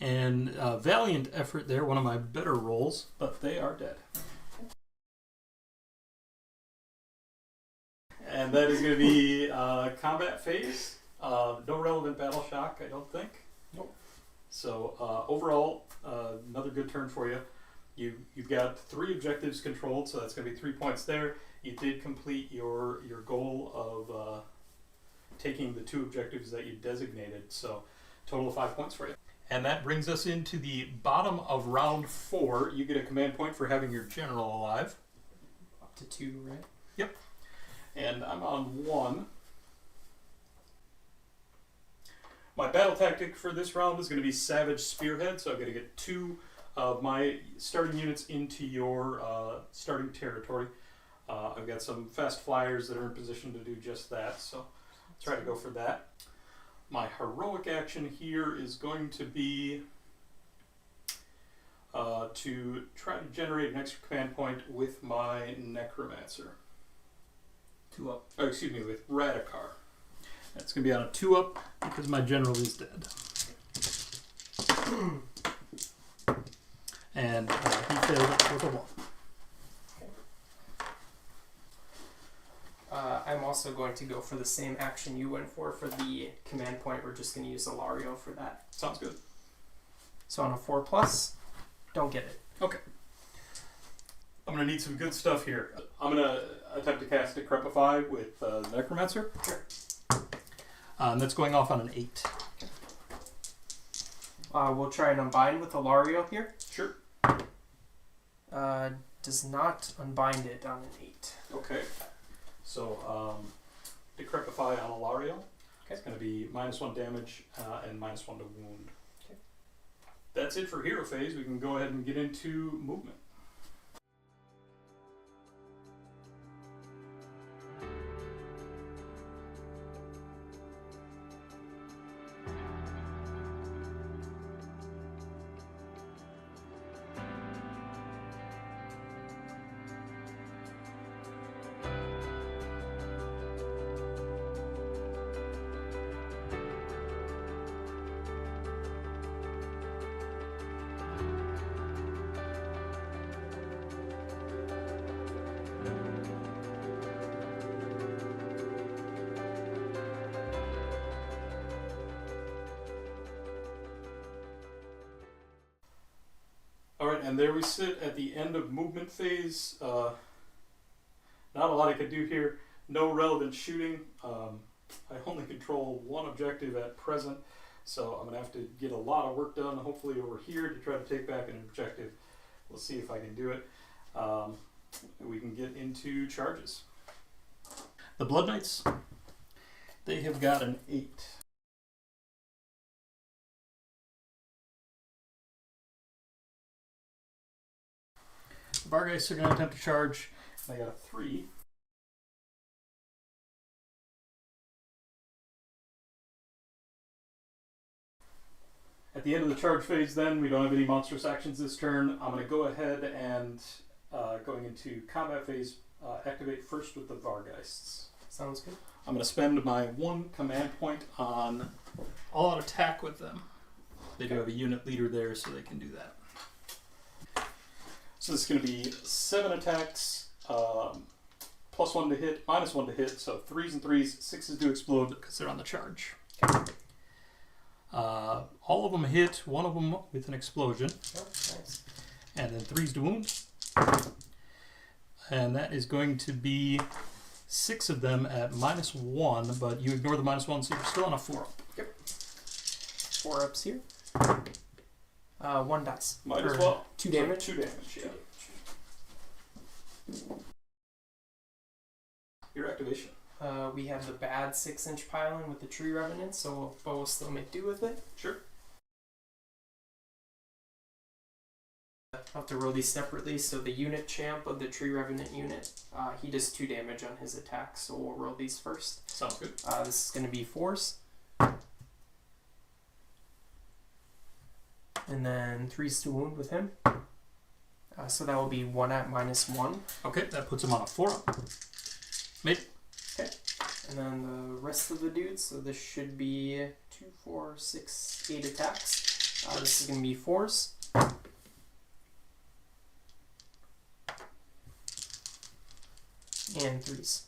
And valiant effort there, one of my better rolls, but they are dead. And that is going to be combat phase. No relevant battle shock, I don't think. Nope. So overall, another good turn for you. You've got 3 objectives controlled, so that's going to be 3 points there. You did complete your goal of taking the 2 objectives that you designated, so total of 5 points for you. And that brings us into the bottom of round 4. You get a command point for having your general alive. Up to 2, right? Yep. And I'm on 1. My battle tactic for this round is going to be Savage Spearhead, so I'm going to get 2 of my starting units into your starting territory. I've got some fast flyers that are in position to do just that, so try to go for that. My heroic action here is going to be to try to generate an extra command point with my Necromancer. 2-up. Oh, excuse me, with Radukar. That's going to be on a 2-up because my general is dead. And he failed it with a 1. I'm also going to go for the same action you went for the command point. We're just going to use Alarielle for that. Sounds good. So on a 4+, don't get it. Okay. I'm going to need some good stuff here. I'm going to attempt to cast Decrepify with Necromancer. Sure. And that's going off on an 8. We'll try and unbind with Alarielle here. Sure. Does not unbind it on an 8. Okay. So, Decrepify on Alarielle. Okay. It's going to be -1 damage and -1 to wound. Okay. That's it for hero phase. We can go ahead and get into movement. Alright, and there we sit at the end of movement phase. Not a lot I could do here. No relevant shooting. I only control one objective at present, so I'm going to have to get a lot of work done, hopefully over here, to try to take back an objective. We'll see if I can do it. We can get into charges. The Blood Knights, they have got an 8. The Vargheists are going to attempt to charge. I got a 3. At the end of the charge phase then, we don't have any monstrous actions this turn. I'm going to go ahead and, going into combat phase, activate first with the Vargheists. Sounds good. I'm going to spend my 1 command point on all-out attack with them. They do have a unit leader there, so they can do that. So this is going to be 7 attacks, +1 to hit, -1 to hit, so 3s and 3s, 6s to explode because they're on the charge. Okay. All of them hit, one of them with an explosion. Oh, nice. And then 3s to wound. And that is going to be 6 of them at -1, but you ignore the -1, so you're still on a 4-up. Yep. 4-ups here. 1 dice. Might as well. 2 damage? 2 damage, yeah. Your activation. We have the bad 6-inch piling with the Tree Revenant, so we'll still make do with it. Sure. I'll have to roll these separately. So the unit champ of the Tree Revenant unit, he does 2 damage on his attack, so we'll roll these first. Sounds good. This is going to be 4s. And then 3s to wound with him. So that will be 1 at -1. Okay, that puts him on a 4-up. Made. Okay. And then the rest of the dudes, so this should be 2, 4, 6, 8 attacks. This is going to be 4s. And 3s.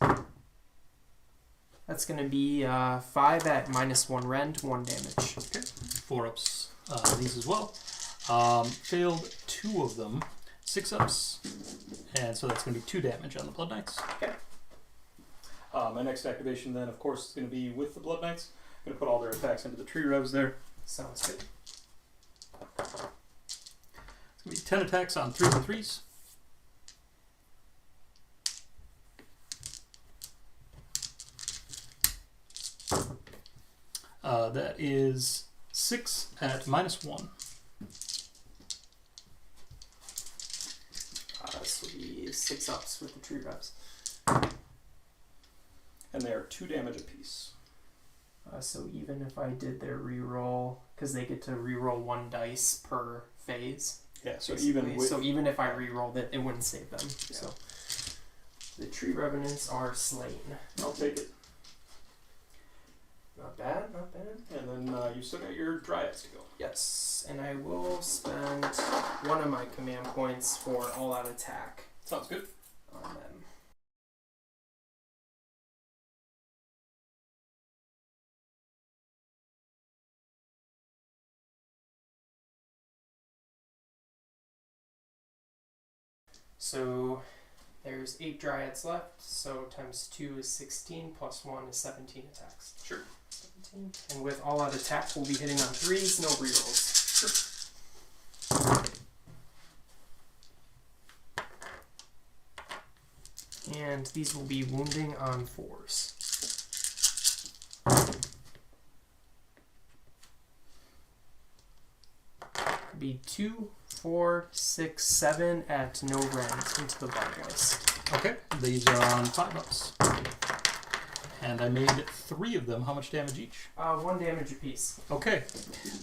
That's going to be 5 at -1 rend, 1 damage. Okay. 4-ups. These as well. Failed 2 of them. 6-ups. And so that's going to be 2 damage on the Blood Knights. Okay. My next activation then, of course, is going to be with the Blood Knights. I'm going to put all their attacks into the tree revs there. Sounds good. It's going to be 10 attacks on 3s and 3s. That is 6 at -1. This will be 6 ups with the tree reps. And they are 2 damage apiece. So even if I did their reroll, because they get to reroll 1 dice per phase, Yeah, so even if I re-rolled it, it wouldn't save them. Yeah. So the tree revenants are slain. I'll take it. Not bad, not bad. And then you still got your dryads to go. Yes, and I will spend one of my command points for all-out attack. Sounds good. On them. So there's 8 dryads left, so times 2 is 16, plus 1 is 17 attacks. Sure. 17. And with all-out attack, we'll be hitting on 3s, no rerolls. Sure. And these will be wounding on 4s. Be 2, 4, 6, 7 at no rent into the Vargeist. Okay, these are on 5-ups. And I made 3 of them. How much damage each? 1 damage apiece. Okay,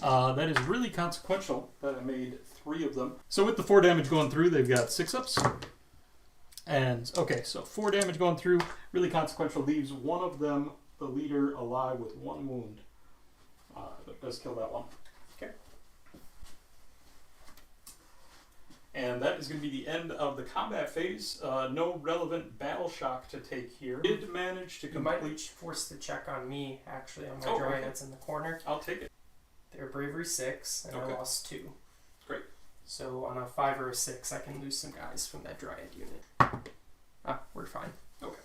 that is really consequential that I made 3 of them. So with the 4 damage going through, they've got 6-ups. And, okay, so 4 damage going through, really consequential, leaves one of them, the leader, alive with 1 wound. That does kill that one. Okay. And that is going to be the end of the combat phase. No relevant battle shock to take here. Did manage to complete... You might force the check on me, actually, on my dryads in the corner. I'll take it. They're bravery 6, and I lost 2. Great. So on a 5 or a 6, I can lose some guys from that dryad unit. We're fine. Okay.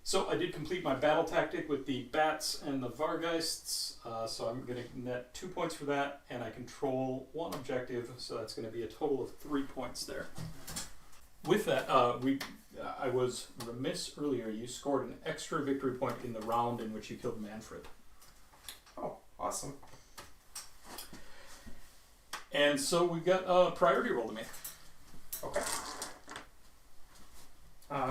So I did complete my battle tactic with the bats and the Vargeists, so I'm going to net 2 points for that, and I control 1 objective, so that's going to be a total of 3 points there. With that, I was remiss earlier. You scored an extra victory point in the round in which you killed Manfred. Oh, awesome. And so we've got a priority roll to make. Okay.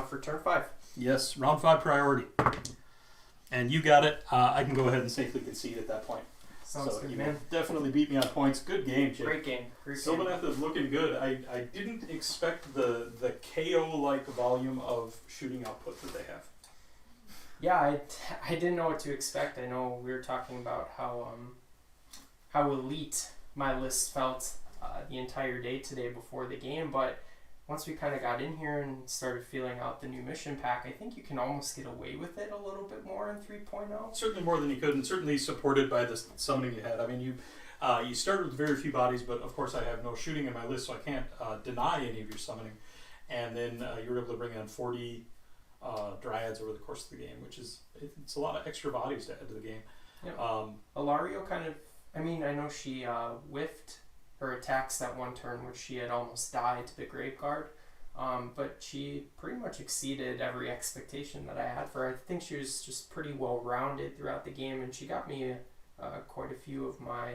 For turn 5. Yes, round 5 priority. And you got it. I can go ahead and safely concede at that point. Sounds good, you man. Definitely beat me on points. Good game, Jake. Great game. Sylvaneth is looking good. I didn't expect the KO-like volume of shooting output that they have. Yeah, I didn't know what to expect. I know we were talking about how elite my list felt the entire day today before the game, but once we kind of got in here and started feeling out the new mission pack, I think you can almost get away with it a little bit more in 3.0. Certainly more than you could, and certainly supported by the summoning you had. I mean, you started with very few bodies, but of course I have no shooting in my list, so I can't deny any of your summoning. And then you were able to bring on 40 dryads over the course of the game, which is it's a lot of extra bodies to add to the game. Yeah. Alarielle kind of, I mean, I know she whiffed her attacks that one turn, which she had almost died to the Graveguard, but she pretty much exceeded every expectation that I had for her. I think she was just pretty well rounded throughout the game, and she got me quite a few of my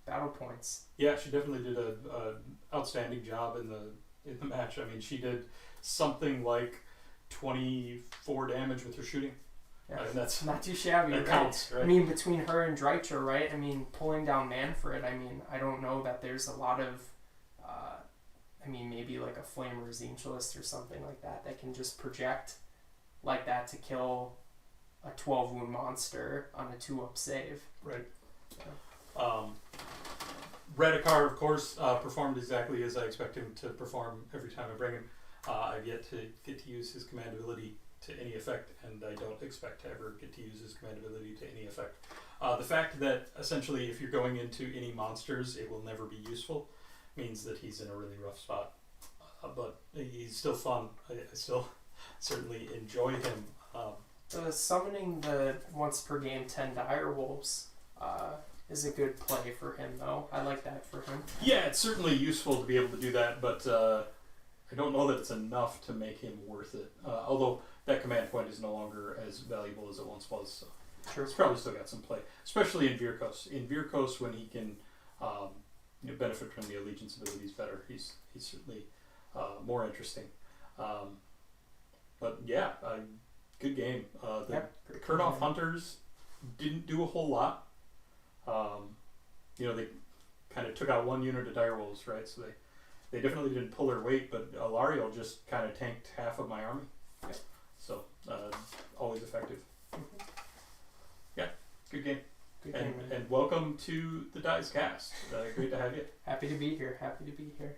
battle points. Yeah, she definitely did a outstanding job in the match. I mean, she did something like 24 damage with her shooting. Yeah, I mean, that's not too shabby. That counts, right? I mean, between her and Drycha, right? I mean, pulling down Manfred. I mean, I don't know that there's a lot of. I mean, maybe like a Flame or Zinchilist or something like that can just project like that to kill a 12 wound monster on a 2-up save. Right. Yeah. Radukar, of course, performed exactly as I expect him to perform every time I bring him. I've yet to get to use his command ability to any effect, and I don't expect to ever get to use his command ability to any effect. The fact that essentially if you're going into any monsters it will never be useful means that he's in a really rough spot. But he's still fun. I still certainly enjoy him. Summoning the once per game 10 Direwolves is a good play for him, though. I like that for him. Yeah, it's certainly useful to be able to do that, but I don't know that it's enough to make him worth it. Although that command point is no longer as valuable as it once was. So Sure. It's probably still got some play, especially in Virkos. In Virkos, when he can benefit from the allegiance abilities better, he's certainly more interesting. But yeah, good game. The Kurnoff Hunters didn't do a whole lot. They kind kind of took out one unit of Direwolves, right? So they definitely didn't pull their weight, but Alarielle just kind of tanked half of my army. Yep. So always effective. Mm-hmm. Yeah, good game. Good game, man. And welcome to the Dice Cast. Great to have you. Happy to be here. Happy to be here.